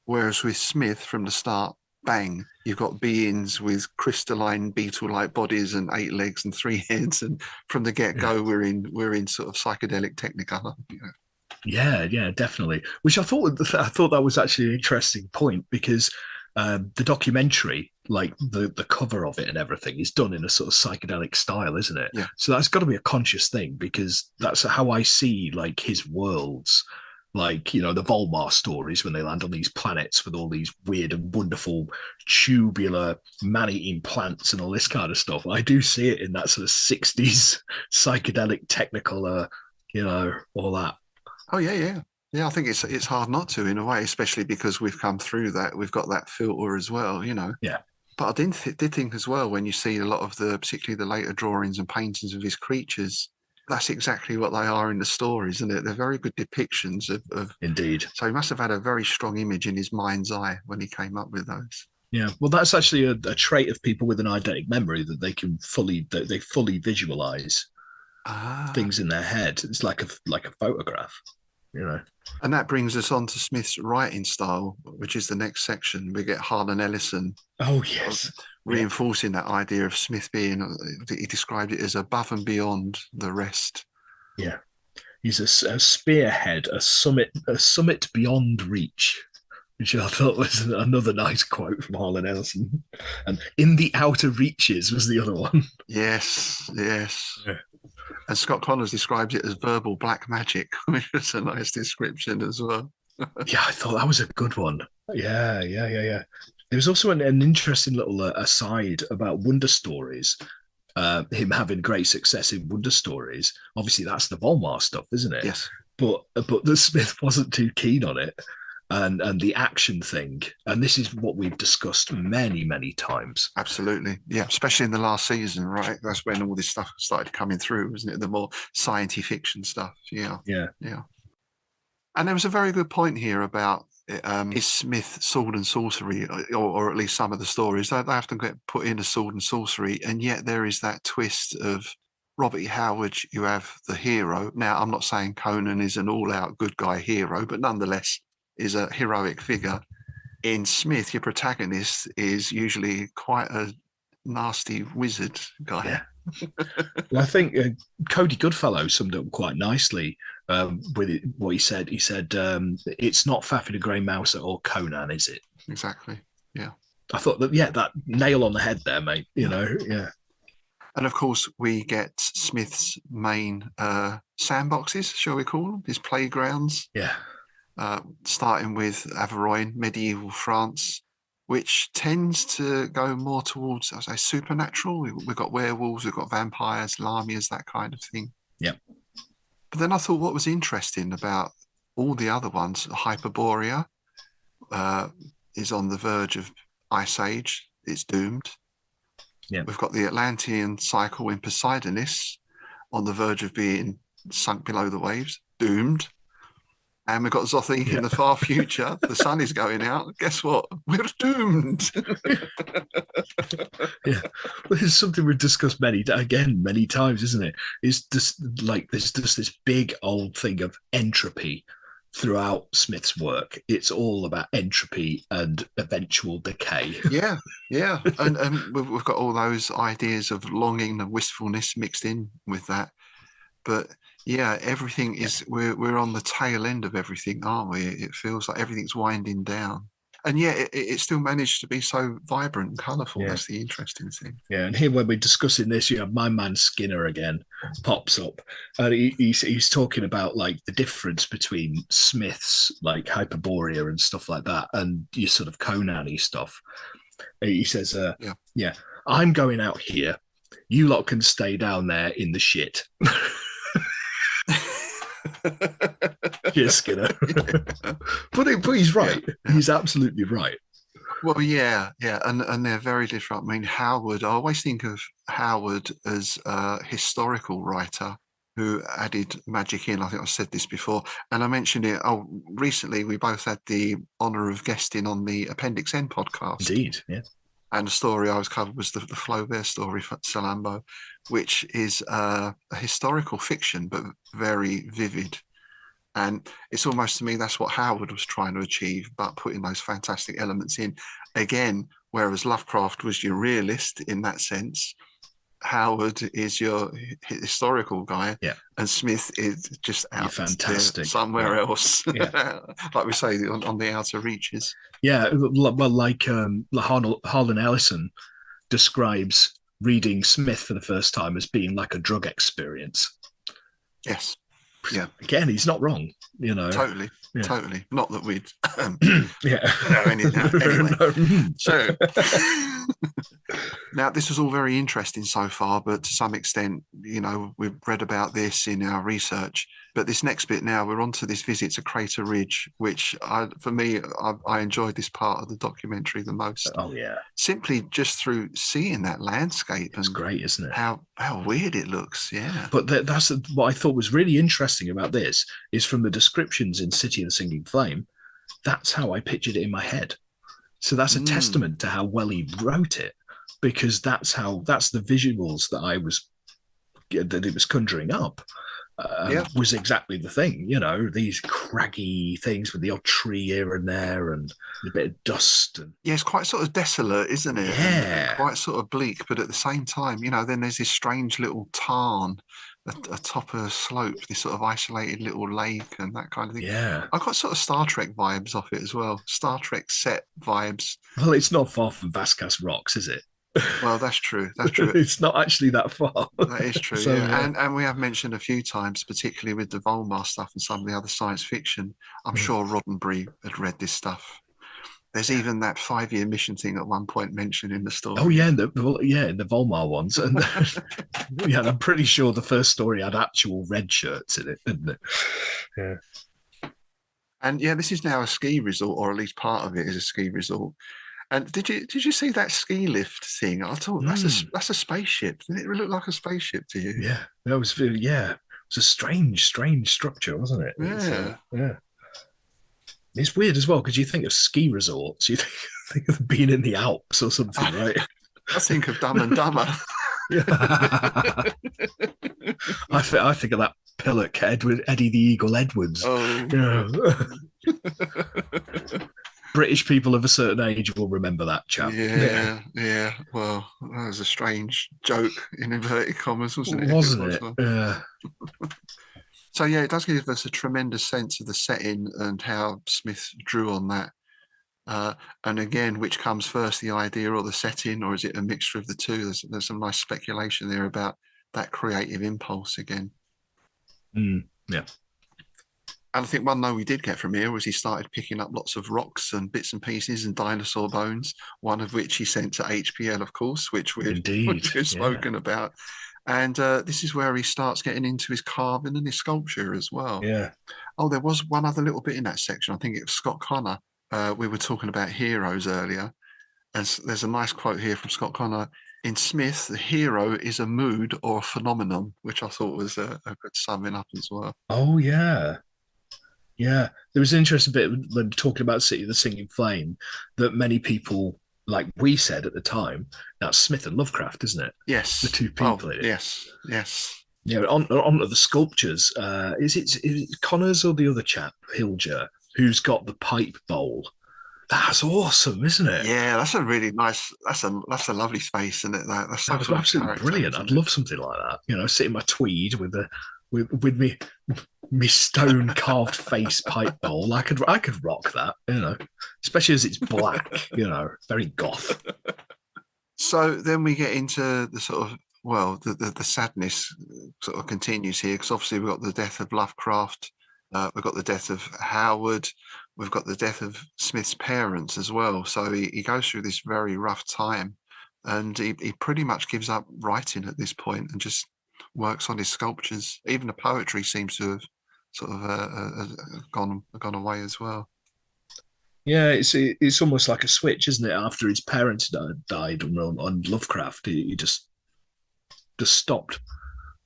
Whereas with Smith from the start, bang, you've got beings with crystalline beetle-like bodies and 8 legs and 3 heads, and from the get-go, we're in sort of psychedelic Technicolor. Yeah, definitely. Which I thought that was actually an interesting point because the documentary, like the cover of it and everything, is done in a sort of psychedelic style, isn't it? Yeah. So that's got to be a conscious thing because that's how I see like his worlds. Like, the Volmar stories when they land on these planets with all these weird and wonderful tubular man-eating plants and all this kind of stuff. I do see it in that sort of 60s psychedelic Technicolor, all that. Oh, yeah. Yeah, I think it's hard not to in a way, especially because we've come through that. We've got that filter as well, Yeah. But I did think as well, when you see a lot of particularly the later drawings and paintings of his creatures, that's exactly what they are in the stories, isn't it? They're very good depictions of. Indeed. So he must have had a very strong image in his mind's eye when he came up with those. Yeah, well, that's actually a trait of people with an eidetic memory that they fully visualize things in their head. It's like a photograph, And that brings us on to Smith's writing style, which is the next section. We get Harlan Ellison. Oh, yes. Reinforcing that idea of Smith being, he described it as above and beyond the rest. Yeah. He's a spearhead, a summit beyond reach, which I thought was another nice quote from Harlan Ellison. And in the outer reaches was the other one. Yes, yes. Yeah. And Scott Connors describes it as verbal black magic, which is a nice description as well. Yeah, I thought that was a good one. Yeah. There was also an interesting little aside about Wonder Stories. Him having great success in Wonder Stories. Obviously, that's the Volmar stuff, isn't it? Yes. But the Smith wasn't too keen on it, and the action thing. And this is what we've discussed many times. Absolutely. Yeah, especially in the last season, right? That's when all this stuff started coming through, wasn't it? The more science fiction stuff. Yeah. And there was a very good point here about is Smith sword and sorcery, or at least some of the stories, they often get put in a sword and sorcery, and yet there is that twist of Robert E. Howard, you have the hero. Now, I'm not saying Conan is an all-out good guy hero, but nonetheless is a heroic figure. In Smith, your protagonist is usually quite a nasty wizard guy. Yeah. Well, I think Cody Goodfellow summed up quite nicely with it, what he said. He said, it's not Faffy the Grey Mouser or Conan, is it? Exactly. Yeah. I thought that nail on the head there, mate. You know, yeah. And of course, we get Smith's main sandboxes, shall we call them, his playgrounds. Yeah. Starting with Averoigne, medieval France, which tends to go more towards, I say, supernatural. We've got werewolves, we've got vampires, lamias, that kind of thing. Yeah. But then I thought what was interesting about all the other ones, Hyperborea is on the verge of Ice Age. It's doomed. Yeah. We've got the Atlantean cycle in Poseidonis on the verge of being sunk below the waves, doomed. And we've got Zothi in the far future. The sun is going out. Guess what? We're doomed. Yeah. Well, it's something we've discussed many times, isn't it? It's just like there's just this big old thing of entropy throughout Smith's work. It's all about entropy and eventual decay. Yeah. And we've got all those ideas of longing and wistfulness mixed in with that. But yeah, everything is, we're on the tail end of everything, aren't we? It feels like everything's winding down. And yet it still managed to be so vibrant and colourful. Yeah. That's the interesting thing. Yeah, and here when we're discussing this, you have my man Skinner again pops up, and he's talking about like the difference between Smith's like Hyperborea and stuff like that, and your sort of Conan-y stuff. He says, "Yeah, I'm going out here. You lot can stay down there in the shit." Yes, Skinner. but he's right. Yeah. He's absolutely right. Well, yeah, and they're very different. I mean, Howard, I always think of Howard as a historical writer who added magic in. I think I said this before, and I mentioned it. Oh, recently we both had the honour of guesting on the Appendix N podcast. Indeed, yeah. And the story I was covered was the Flaubert story for Salambo, which is a historical fiction, but very vivid. And it's almost, to me, that's what Howard was trying to achieve, but putting those fantastic elements in. Again, whereas Lovecraft was your realist in that sense, Howard is your historical guy, and Smith is just out fantastic somewhere else, like we say, on the outer reaches. Yeah, well, like Harlan Ellison describes reading Smith for the first time as being like a drug experience. Yes. Yeah. Again, he's not wrong, you know. Totally. Not that we'd anyway. So now this was all very interesting so far, but to some extent, you know, we've read about this in our research. But this next bit now, we're on to this visit to Crater Ridge, which for me, I enjoyed this part of the documentary the most. Oh, yeah. Simply just through seeing that landscape. It's great, isn't it? How weird it looks, yeah. But that's what I thought was really interesting about this is from the descriptions in City of the Singing Flame, that's how I pictured it in my head. So that's a testament to how well he wrote it, because that's the visuals that it was conjuring up. was exactly the thing. These craggy things with the odd tree here and there and a bit of dust. And yeah, it's quite sort of desolate, isn't it? And quite sort of bleak, but at the same time, then there's this strange little tarn atop a slope, this sort of isolated little lake and that kind of thing. Yeah. I got sort of Star Trek vibes off it as well. Star Trek set vibes. Well, it's not far from Vasquez Rocks, is it? Well, that's true. That's true. It's not actually that far. That is true. So, yeah. And we have mentioned a few times, particularly with the Volmar stuff and some of the other science fiction. I'm sure Roddenberry had read this stuff. There's even that 5-year mission thing at one point mentioned in the story. Oh yeah, in the Volmar ones, and yeah, I'm pretty sure the first story had actual red shirts in it, didn't it? Yeah. And yeah, this is now a ski resort, or at least part of it is a ski resort. And did you see that ski lift thing? I thought that's a spaceship. Didn't it look like a spaceship to you? Yeah, that was it was a strange structure, wasn't it? Yeah, yeah. It's weird as well because you think of ski resorts, you think of being in the Alps or something, right? I think of Dumb and Dumber. I think of that pillock, Eddie the Eagle Edwards. Oh. British people of a certain age will remember that chap. Yeah. Well, that was a strange joke in inverted commas, wasn't it? Wasn't it? Yeah. So yeah, it does give us a tremendous sense of the setting and how Smith drew on that. And again, which comes first, the idea or the setting, or is it a mixture of the two? There's some nice speculation there about that creative impulse again. Yeah. And I think one note we did get from here was he started picking up lots of rocks and bits and pieces and dinosaur bones, one of which he sent to HPL, of course, which we've spoken about. And this is where he starts getting into his carving and his sculpture as well. Yeah. Oh, there was one other little bit in that section. I think it was Scott Connor. We were talking about heroes earlier. And there's a nice quote here from Scott Connor. In Smith, the hero is a mood or a phenomenon, which I thought was a good summing up as well. Oh, yeah. Yeah. There was an interesting bit when talking about City of the Singing Flame that many people, like we said at the time, that's Smith and Lovecraft, isn't it? Yes. The two people in it. Yes. Yeah, on the sculptures, is it Connors or the other chap, Hilger, who's got the pipe bowl? That's awesome, isn't it? Yeah, that's a really nice. That's a lovely space, isn't it? That's that was absolutely brilliant. I'd love something like that. Sit in my tweed with me stone carved face pipe bowl. I could rock that. Especially as it's black. Very goth. So then we get into the sort of the sadness sort of continues here because obviously we've got the death of Lovecraft. We've got the death of Howard. We've got the death of Smith's parents as well. So he goes through this very rough time and he pretty much gives up writing at this point and just works on his sculptures. Even the poetry seems to have sort of gone away as well. Yeah, it's almost like a switch, isn't it? After his parents died on Lovecraft, he just stopped.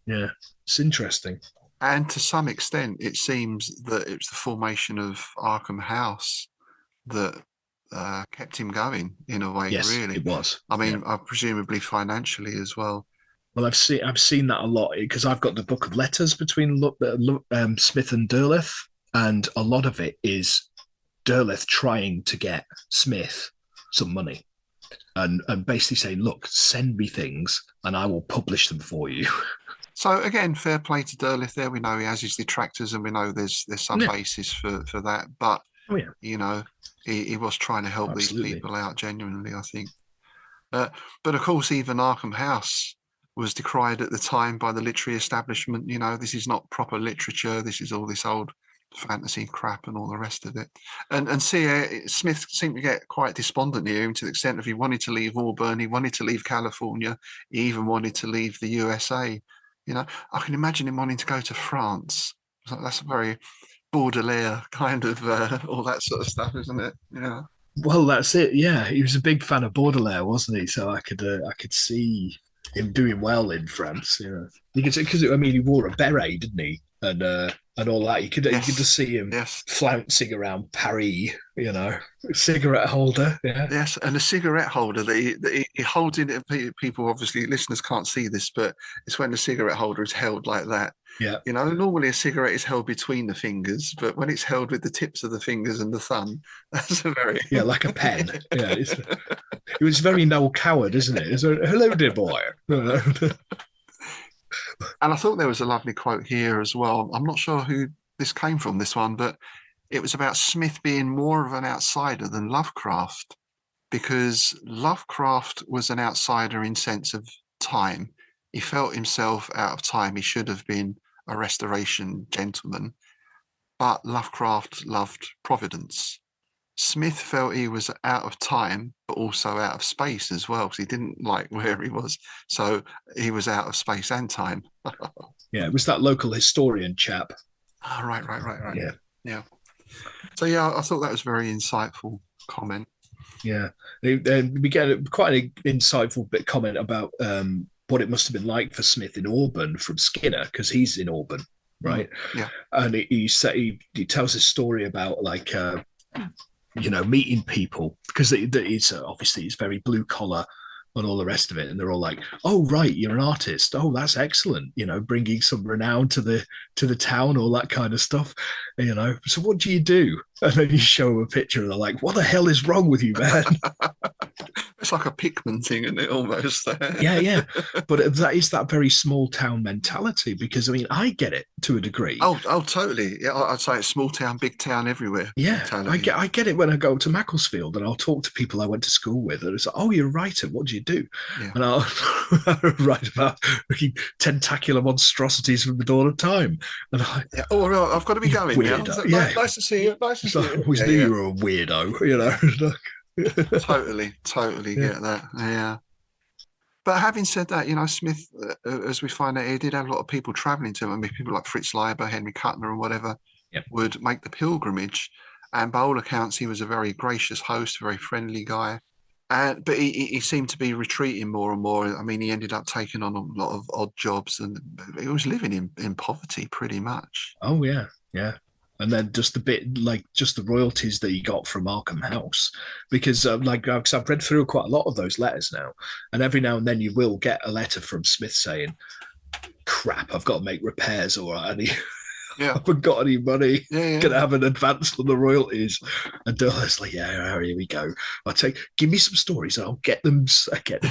Yeah, it's interesting. And to some extent, it seems that it's the formation of Arkham House that kept him going in a way. Yes, really, it was. I mean, presumably financially as well. Well, I've seen that a lot because I've got the book of letters between Smith and Derleth, and a lot of it is Derleth trying to get Smith some money, and basically saying, "Look, send me things, and I will publish them for you." So again, fair play to Derleth there. We know he has his detractors and we know there's some basis for that. But, he was trying to help these people out genuinely, I think. But of course, even Arkham House was decried at the time by the literary establishment. This is not proper literature. This is all this old fantasy crap and all the rest of it. And Smith seemed to get quite despondent here to the extent of he wanted to leave Auburn. He wanted to leave California. He even wanted to leave the USA. I can imagine him wanting to go to France. That's a very Baudelaire kind of all that sort of stuff, isn't it? Yeah. Well, that's it. Yeah, he was a big fan of Baudelaire, wasn't he? So I could see him doing well in France. Because he wore a beret, didn't he? and all that. You could just see him Yes. flouncing around Paris, cigarette holder. Yeah. Yes, and a cigarette holder that he holds in it. People, obviously, listeners can't see this, but it's when the cigarette holder is held like that. Yeah. Normally a cigarette is held between the fingers, but when it's held with the tips of the fingers and the thumb, that's a very Like a pen. Yeah, it was very Noel Coward, isn't it? It's hello, dear boy. And I thought there was a lovely quote here as well. I'm not sure who this came from, this one, but it was about Smith being more of an outsider than Lovecraft, because Lovecraft was an outsider in sense of time. He felt himself out of time. He should have been a restoration gentleman, but Lovecraft loved Providence. Smith felt he was out of time, but also out of space as well, because he didn't like where he was. So he was out of space and time. Yeah, it was that local historian chap. Oh, right. Yeah. So, yeah, I thought that was a very insightful comment. Yeah. And we get quite an insightful bit comment about what it must have been like for Smith in Auburn from Skinner, because he's in Auburn, right? Yeah. And he tells a story about like meeting people, because it's obviously it's very blue collar and all the rest of it, and they're all like, "Oh, right, you're an artist. Oh, that's excellent. Bringing some renown to the town, all that kind of stuff. So what do you do?" And then you show them a picture, and they're like, "What the hell is wrong with you, man?" It's like a Pikmin thing, isn't it, almost? Yeah. But that is that very small town mentality, because, I mean, I get it to a degree. Oh, totally. Yeah, I'd say it's small town, big town, everywhere. Yeah, I get it when I go to Macclesfield and I'll talk to people I went to school with, and it's like, "Oh, you're a writer. What do you do?" Yeah. And I'll write about tentacular monstrosities from the dawn of time. And Oh, well, I've got to be going now. Yeah. Nice to see you. Nice to see you. I always knew you were a weirdo, Totally get that. Yeah. But having said that, Smith, as we find out, he did have a lot of people traveling to him. I mean, people like Fritz Leiber, Henry Kuttner, and whatever would make the pilgrimage. And by all accounts, he was a very gracious host, very friendly guy. But he seemed to be retreating more and more. I mean, he ended up taking on a lot of odd jobs, and he was living in poverty pretty much. Oh, yeah. And then just the royalties that he got from Arkham House, because I've read through quite a lot of those letters now, and every now and then you will get a letter from Smith saying, "Crap, I've got to make repairs, or I haven't got any money. Gonna have an advance on the royalties." And Dulles like, "Yeah, here we go. Give me some stories, and I'll get them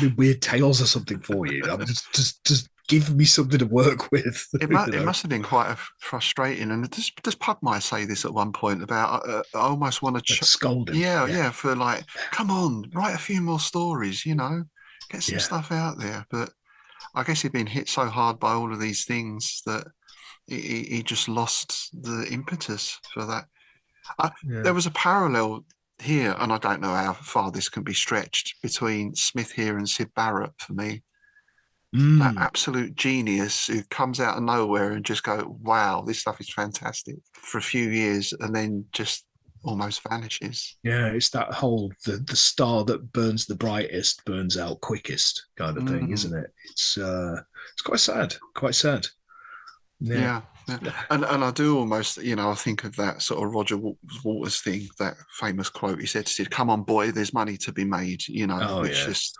in weird tales or something for you. I'm just give me something to work with." It must have been quite frustrating. And does Pugmire say this at one point about, I almost want to scold him. Yeah, for like, come on, write a few more stories, get some stuff out there. But I guess he'd been hit so hard by all of these things that he just lost the impetus for that. There was a parallel here, and I don't know how far this can be stretched, between Smith here and Syd Barrett for me. That absolute genius who comes out of nowhere and just go, "Wow, this stuff is fantastic," for a few years, and then just almost vanishes. Yeah, it's that whole the star that burns the brightest burns out quickest kind of thing, isn't it? It's quite sad. Yeah. And I do almost, I think of that sort of Roger Waters thing, that famous quote he said to Sid, "Come on, boy, there's money to be made," just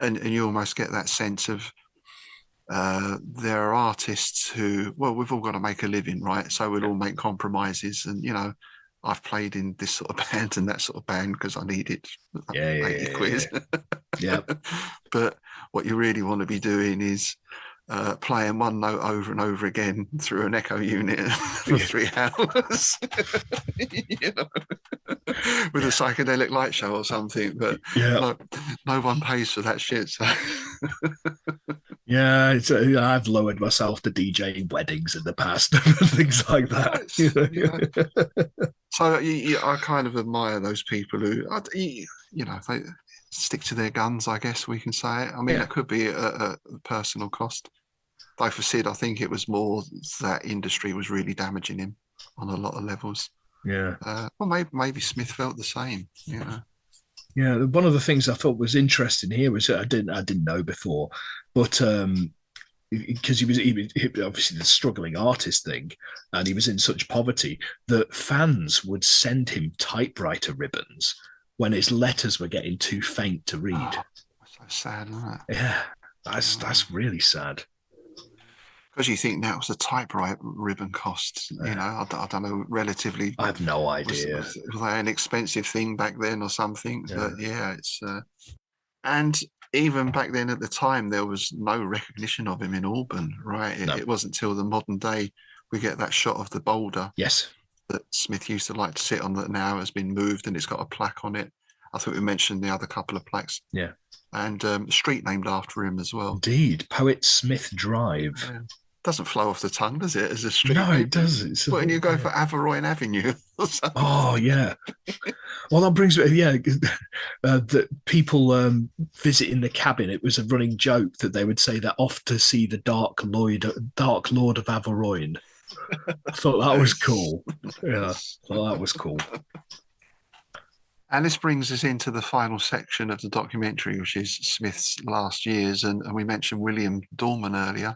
and you almost get that sense of there are artists who, well, we've all got to make a living, right? So we'll all make compromises. And, I've played in this sort of band and that sort of band because I needed 80 quid. Yeah. But what you really want to be doing is playing one note over and over again through an echo unit for 3 hours, with a psychedelic light show or something. But no one pays for that shit. So. Yeah, I've lowered myself to DJing weddings in the past, things like that. So I kind of admire those people who, they stick to their guns, I guess we can say it. I mean, that could be a personal cost. Though for Sid, I think it was more that industry was really damaging him on a lot of levels. Yeah. Well, maybe Smith felt the same. Yeah, one of the things I thought was interesting here was I didn't know before, but because he obviously the struggling artist thing, and he was in such poverty that fans would send him typewriter ribbons when his letters were getting too faint to read. Oh, so sad, isn't it? Yeah, that's really sad. Because you think that was a typewriter ribbon cost, you know, I don't know, relatively. I have no Was idea. that an expensive thing back then or something? Yeah. But yeah, it's and even back then at the time there was no recognition of him in Auburn, right? No. It wasn't till the modern day we get that shot of the boulder Yes. that Smith used to like to sit on that now has been moved and it's got a plaque on it. I think we mentioned the other couple of plaques. Yeah. And a street named after him as well. Indeed. Poet Smith Drive. Yeah. Doesn't flow off the tongue, does it? As a street No, name? it doesn't. Why don't you go for Averoyne Avenue or something? Oh yeah. Well, that brings me. Yeah, that people visiting the cabin. It was a running joke that they would say they're off to see the Dark Lord of Averoyne. I thought that was cool. Yeah, I thought that was cool. And this brings us into the final section of the documentary, which is Smith's last years. And we mentioned William Dorman earlier.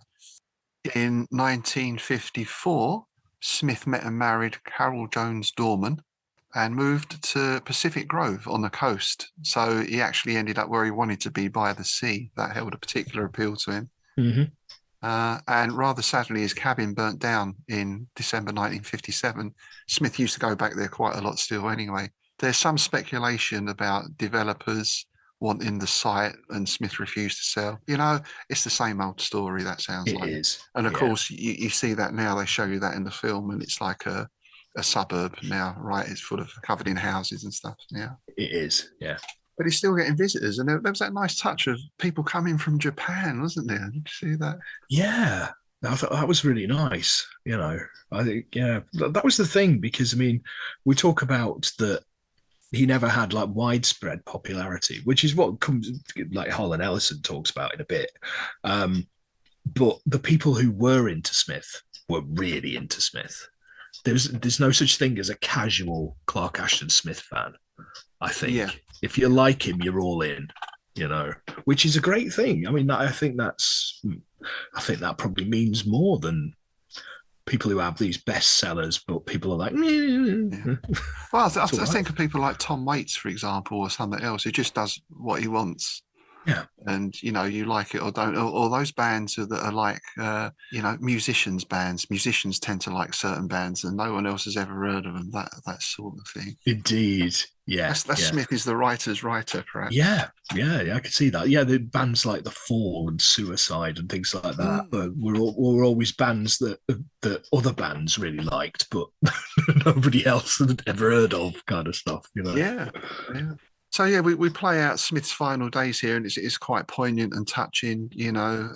In 1954, Smith met and married Carol Jones Dorman and moved to Pacific Grove on the coast. So he actually ended up where he wanted to be, by the sea. That held a particular appeal to him. Mm-hmm. And rather sadly, his cabin burnt down in December 1957. Smith used to go back there quite a lot still anyway. There's some speculation about developers wanting the site and Smith refused to sell. You know, it's the same old story, that sounds like. It is. And of course, you see that now. They show you that in the film, and it's like a suburb now, right? It's full of covered in houses and stuff. Yeah. It is. Yeah. But he's still getting visitors. And there was that nice touch of people coming from Japan, wasn't there? Did you see that? Yeah. I thought that was really nice. You know, I think, yeah, that was the thing, because, I mean, we talk about that he never had like widespread popularity, which is what comes like Harlan Ellison talks about in a bit. But the people who were into Smith were really into Smith. There's no such thing as a casual Clark Ashton Smith fan. I think if you like him, you're all in. You know, which is a great thing. I mean, I think that probably means more than people who have these bestsellers, but people are like, yeah. Well, I think of people like Tom Waits, for example, or something else who just does what he wants. Yeah. And, you know, you like it or don't. Or those bands that are like, you know, musicians bands. Musicians tend to like certain bands and no one else has ever heard of them, that sort of thing. Indeed. Yeah. That's Smith is the writer's writer, perhaps. Yeah, I could see that. Yeah, the bands like The Fall and Suicide and things like that were always bands that other bands really liked, but nobody else had ever heard of, kind of stuff, you know. Yeah. So yeah, we play out Smith's final days here, and it's quite poignant and touching. You know,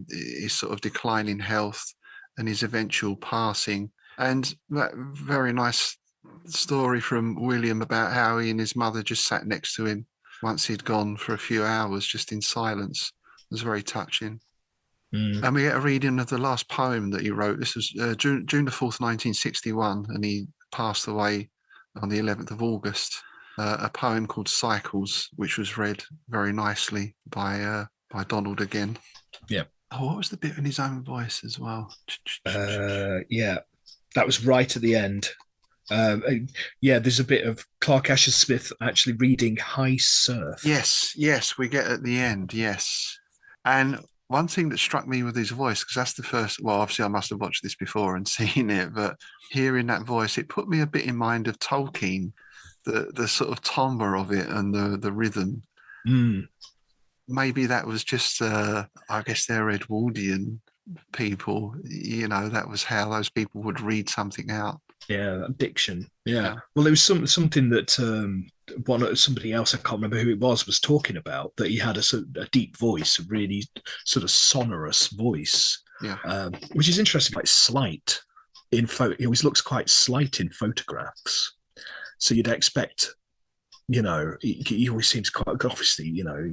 his sort of declining health and his eventual passing, and that very nice story from William about how he and his mother just sat next to him once he'd gone for a few hours, just in silence. It was very touching. And we get a reading of the last poem that he wrote. This was June the 4th, 1961, and he passed away on the 11th of August. A poem called Cycles, which was read very nicely by Donald again. Yeah. Oh, what was the bit in his own voice as well? Yeah, that was right at the end. There's a bit of Clark Ashton Smith actually reading High Surf. Yes, we get at the end, yes. And one thing that struck me with his voice, because that's the first, well, obviously I must have watched this before and seen it, but hearing that voice, it put me a bit in mind of Tolkien, the sort of timbre of it and the rhythm. Maybe that was just, I guess they're Edwardian people, you know, that was how those people would read something out. Yeah, that diction. Yeah. Well, it was something that somebody else, I can't remember who it was talking about, that he had a deep voice, a really sort of sonorous voice. Yeah. Which is interesting, quite slight in he always looks quite slight in photographs. So you'd expect, you know, he always seems quite, obviously, you know,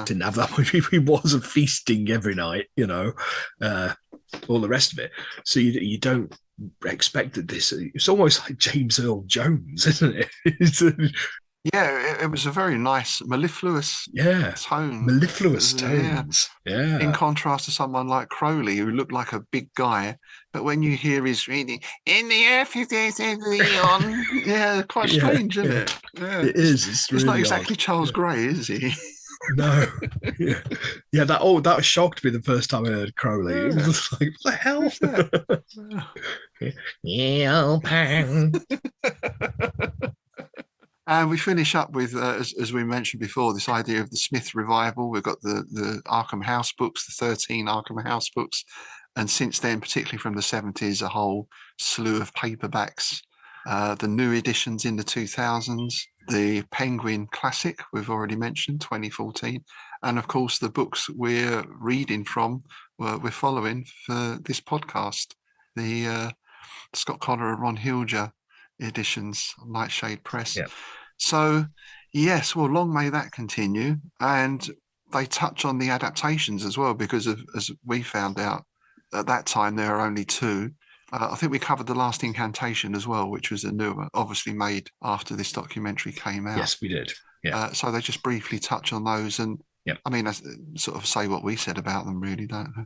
didn't have that much. He wasn't feasting every night, you know, all the rest of it. So you don't expect that this, it's almost like James Earl Jones, isn't it? Yeah, it was a very nice mellifluous Yeah, tone. mellifluous Yeah, tones. in Yeah, contrast to someone like Crowley, who looked like a big guy, but when you hear his reading, "In the earth is Leon," yeah, quite yeah, strange, isn't yeah. it? Yeah, It is. It's it's not really odd. exactly Charles Yeah. Gray, is he? No. Yeah. Yeah, that shocked me the first time I heard Crowley. It Yeah, was like, what the hell? who's that? Yeah. Yeah, Pan. And we finish up with, as we mentioned before, this idea of the Smith revival. We've got the Arkham House books, the 13 Arkham House books. And since then, particularly from the 70s, a whole slew of paperbacks, the new editions in the 2000s, the Penguin Classic, we've already mentioned, 2014. And of course, the books we're reading from, we're following for this podcast, the Scott Connor and Ron Hilger editions, Nightshade Press. Yeah. So, yes, well, long may that continue. And they touch on the adaptations as well, because as we found out at that time, there are only two. I think we covered The Last Incantation as well, which was a new one, obviously made after this documentary came out. Yes, we did. Yeah. So they just briefly touch on those. And Yeah. I mean, that's sort of say what we said about them, really, don't they?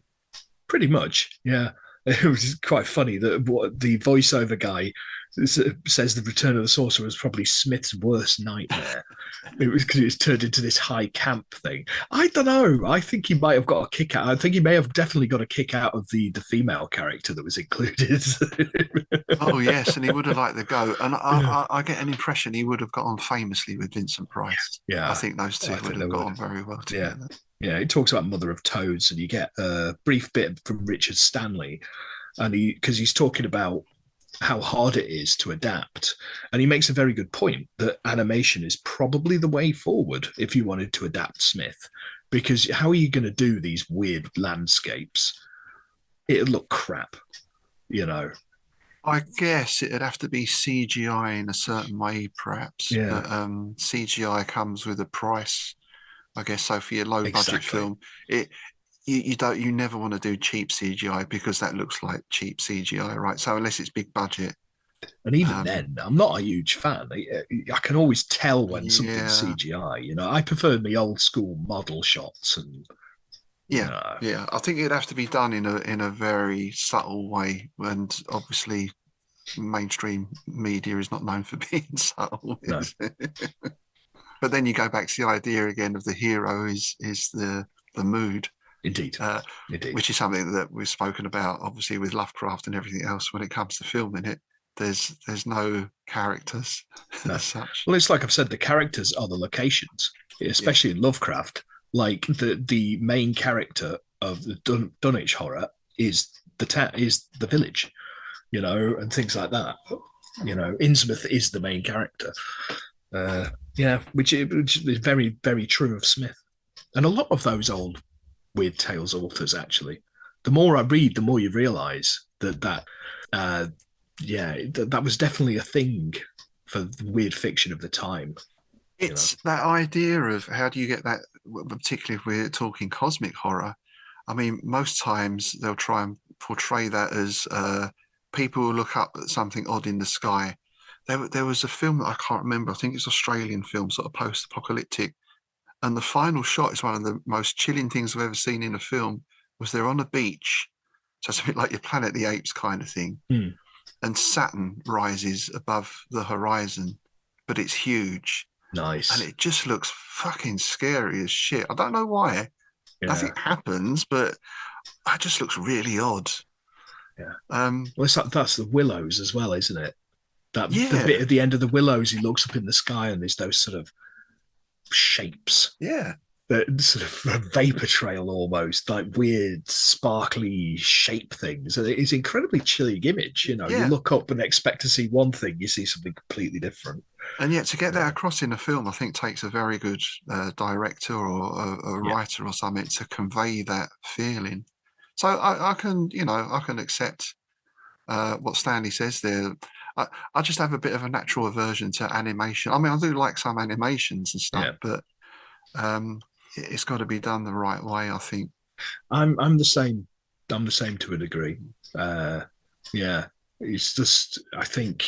Pretty much. Yeah. It was quite funny that what the voiceover guy says the Return of the Sorcerer was probably Smith's worst nightmare. It was because it's turned into this high camp thing. I don't know. I think he might have got a kick out. I think he may have definitely got a kick out of the female character that was included. Oh yes, and he would have liked the go. And Yeah. I get an impression he would have got on famously with Vincent Price. Yeah. I think those two I would think they have got would. on very well Yeah. together. Yeah, it talks about Mother of Toads, and you get a brief bit from Richard Stanley, and because he's talking about how hard it is to adapt, and he makes a very good point that animation is probably the way forward if you wanted to adapt Smith, because how are you going to do these weird landscapes? It'd look crap, you know. I guess it'd have to be CGI in a certain way, perhaps. Yeah, But CGI comes with a price, I guess. So for your low budget exactly. film, you never want to do cheap CGI, because that looks like cheap CGI, right? So unless it's big budget, And even then, I'm not a huge fan. I can always tell when something's yeah, CGI. You know, I prefer the old school model shots, and you yeah, know, yeah. I think it'd have to be done in a very subtle way, and obviously mainstream media is not known for being subtle. no, But then you go back to the idea again of the hero is the mood, indeed, indeed. which is something that we've spoken about, obviously, with Lovecraft and everything else. When it comes to filming it, there's no characters No. as such. Well, it's like I've said, the characters are the locations, especially in Lovecraft. Like the main character of the Dunwich horror is is the village, you know, and things like that. You know, Innsmouth is the main character. Yeah, which is very, very true of Smith. And a lot of those old Weird Tales authors, actually. The more I read, the more you realise uh, that was definitely a thing for the weird fiction of the time. It's that idea of how do you get that, particularly if we're talking cosmic horror. I mean, most times they'll try and portray that as people who look up at something odd in the sky. There was a film that I can't remember. I think it's an Australian film, sort of post-apocalyptic. And the final shot is one of the most chilling things I've ever seen in a film. Was they're on a beach, so it's a bit like your Planet of the Apes kind of thing. Hmm. And Saturn rises above the horizon, but it's huge. Nice. And it just looks fucking scary as shit. I don't know why. Yeah. Nothing happens, but it just looks really odd. Yeah. Well, that's the Willows as well, isn't it? The yeah, bit at the end of the Willows, he looks up in the sky and there's those sort of shapes, yeah, that sort of a vapor trail almost, like weird, sparkly shape things. And it's an incredibly chilling image. You know, Yeah. you look up and expect to see one thing, you see something completely different. and yet to get that across in a film, I think takes a very good director or a Yeah. writer or something to convey that feeling. So I can, I can accept what Stanley says there. I just have a bit of a natural aversion to animation. I mean, I do like some animations and stuff, Yeah. but it's got to be done the right way, I think. I'm the same. I'm the same to a degree. Yeah, it's just I think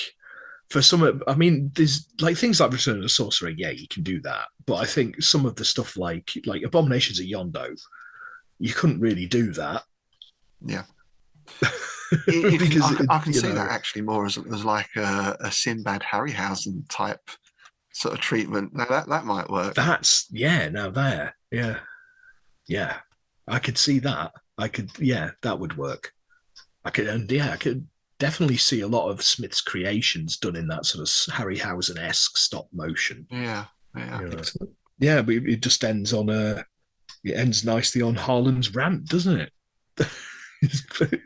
for some, I mean, there's like things like Return of the Sorcerer. Yeah, you can do that, but I think some of the stuff like Abominations of Yondo, you couldn't really do that. Yeah. Because I can see that actually more as like a Sinbad Harryhausen type sort of treatment. Now that might work. That's now there. Yeah. I could see that. That would work. I could definitely see a lot of Smith's creations done in that sort of Harryhausen-esque stop motion. Yeah. Yeah, but it just ends on it ends nicely on Harlan's rant, doesn't it?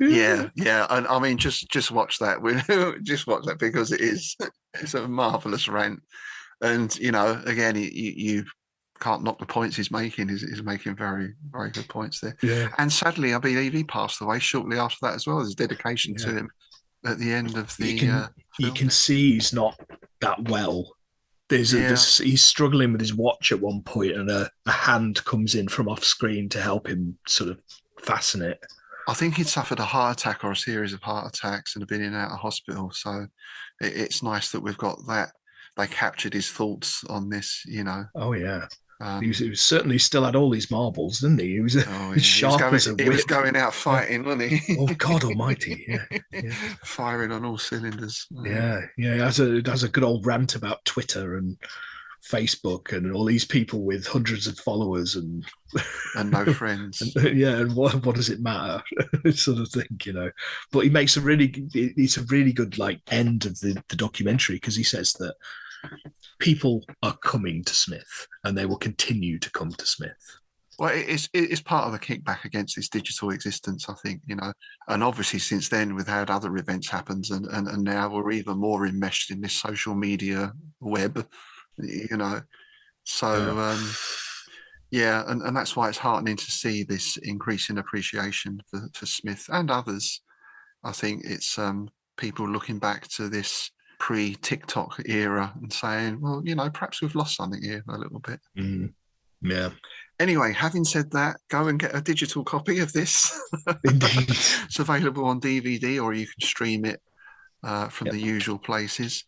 Yeah. And I mean, just watch that. Just watch that because it's a marvelous rant. And again, you can't knock the points he's making. He's making very, very good points there. Yeah. And sadly, I believe he passed away shortly after that as well. There's dedication to him at the end of the. You can see he's not that well. He's struggling with his watch at one point, and a hand comes in from off screen to help him sort of fasten it. I think he'd suffered a heart attack or a series of heart attacks and had been in and out of hospital. So it's nice that we've got that. They captured his thoughts on this, Oh, yeah. He was certainly still had all these marbles, didn't he? He was sharp as a whip. He was going out fighting, wasn't he? Oh, God almighty, yeah. Firing on all cylinders. Yeah. He has a good old rant about Twitter and Facebook and all these people with hundreds of followers and no friends. And what does it matter? Sort of thing, But he makes it's a really good like end of the documentary because he says that people are coming to Smith and they will continue to come to Smith. Well, it's part of the kickback against this digital existence, I think, and obviously since then we've had other events happen and now we're even more enmeshed in this social media web, so and that's why it's heartening to see this increase in appreciation for Smith and others. I think it's people looking back to this pre-TikTok era and saying, well, perhaps we've lost something here a little bit. Yeah. Anyway, having said that, go and get a digital copy of this. Indeed. It's available on DVD or you can stream it from the usual places.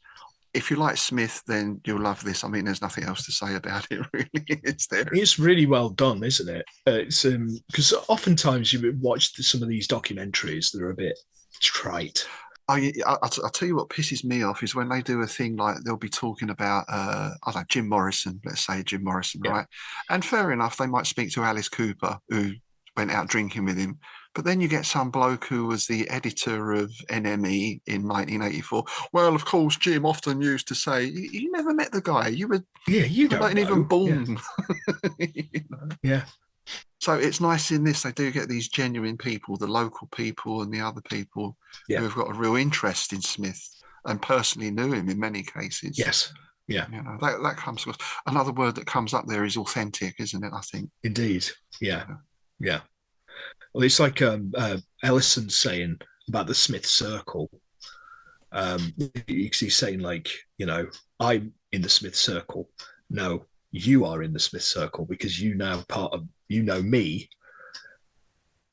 If you like Smith, then you'll love this. I mean, there's nothing else to say about it, really. It's really well done, isn't it? It's because oftentimes you watch some of these documentaries, they're a bit trite. I'll tell you what pisses me off is when they do a thing like they'll be talking about, I don't know, Jim Morrison, let's say Jim Morrison, right? And fair enough, they might speak to Alice Cooper, who went out drinking with him. But then you get some bloke who was the editor of NME in 1984. Well, of course, Jim often used to say, you never met the guy. You were not even born. Yeah. So it's nice in this, they do get these genuine people, the local people and the other people who have got a real interest in Smith and personally knew him in many cases. Yes. Yeah. That comes across. Another word that comes up there is authentic, isn't it, I think? Indeed. Yeah. Well, it's like Ellison's saying about the Smith Circle. He's saying like, I'm in the Smith Circle. No, you are in the Smith Circle because you now me,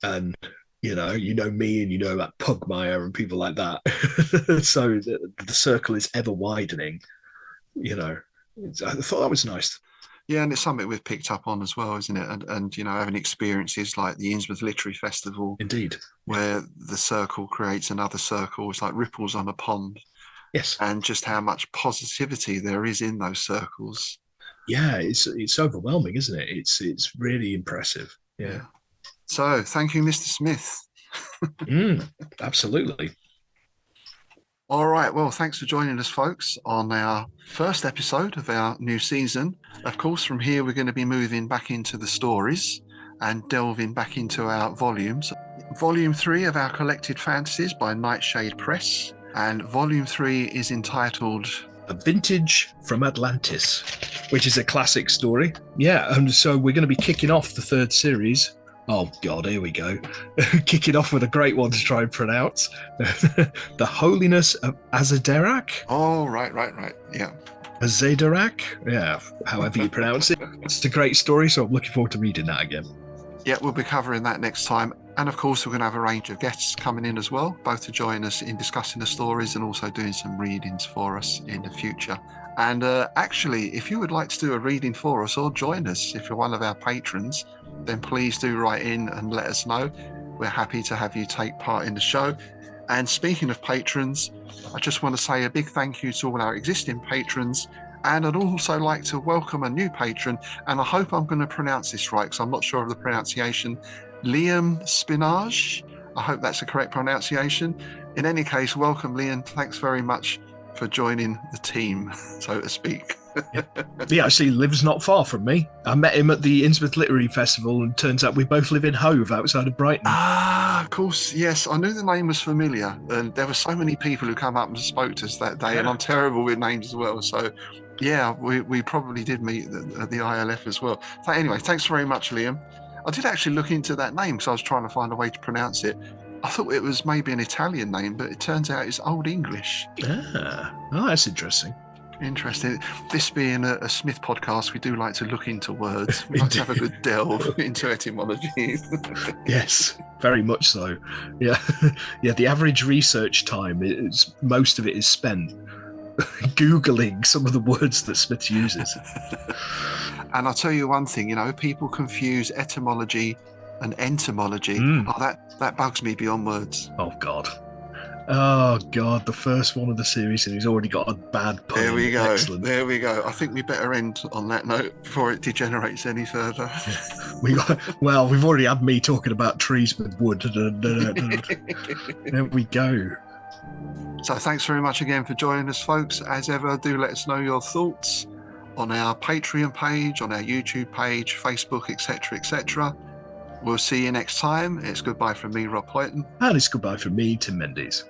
and me, and about Pugmire and people like that. So the circle is ever widening. I thought that was nice. Yeah, and it's something we've picked up on as well, isn't it? And having experiences like the Innsmouth Literary Festival, indeed, where the circle creates another circle. It's like ripples on a pond. Yes, and just how much positivity there is in those circles. Yeah, it's overwhelming, isn't it? It's really impressive. Yeah. So, thank you, Mr. Smith. Absolutely. All right. Well, thanks for joining us, folks, on our first episode of our new season. Of course, from here, we're going to be moving back into the stories and delving back into our volumes. Volume 3 of our collected fantasies by Nightshade Press. And Volume 3 is entitled A Vintage from Atlantis, which is a classic story. Yeah, and so we're going to be kicking off the third series. Oh, God, here we go. Kicking off with a great one to try and pronounce. The Holiness of Azaderak? Oh, right. Yeah. Azaderak? Yeah, however you pronounce it. It's a great story, so I'm looking forward to reading that again. Yeah, we'll be covering that next time. And of course, we're going to have a range of guests coming in as well, both to join us in discussing the stories and also doing some readings for us in the future. And actually, if you would like to do a reading for us or join us, if you're one of our patrons, then please do write in and let us know. We're happy to have you take part in the show. And speaking of patrons, I just want to say a big thank you to all our existing patrons. And I'd also like to welcome a new patron. And I hope I'm going to pronounce this right, because I'm not sure of the pronunciation. Liam Spinage. I hope that's the correct pronunciation. In any case, welcome, Liam. Thanks very much for joining the team, so to speak. He actually lives not far from me. I met him at the Innsmouth Literary Festival, and turns out we both live in Hove, outside of Brighton. Ah, of course, yes. I knew the name was familiar, and there were so many people who come up and spoke to us that day, and I'm terrible with names as well. So, yeah, we probably did meet at the ILF as well. So anyway, thanks very much, Liam. I did actually look into that name because I was trying to find a way to pronounce it. I thought it was maybe an Italian name, but it turns out it's Old English. Oh, that's interesting. Interesting. This being a Smith podcast, we do like to look into words. We like to have a good delve into etymology. Yes, very much so. Yeah, yeah. The average research time is most of it is spent Googling some of the words that Smith uses. And I'll tell you one thing, people confuse etymology and entomology. Oh, that bugs me beyond words. Oh God, the first one of the series, and he's already got a bad pun. There we go. Excellent. There we go. I think we better end on that note before it degenerates any further. We've already had me talking about trees with wood. There we go. So thanks very much again for joining us, folks. As ever, do let us know your thoughts on our Patreon page, on our YouTube page, Facebook, etc., etc. We'll see you next time. It's goodbye from me, Rob Hoyton. And it's goodbye from me, Tim Mendes.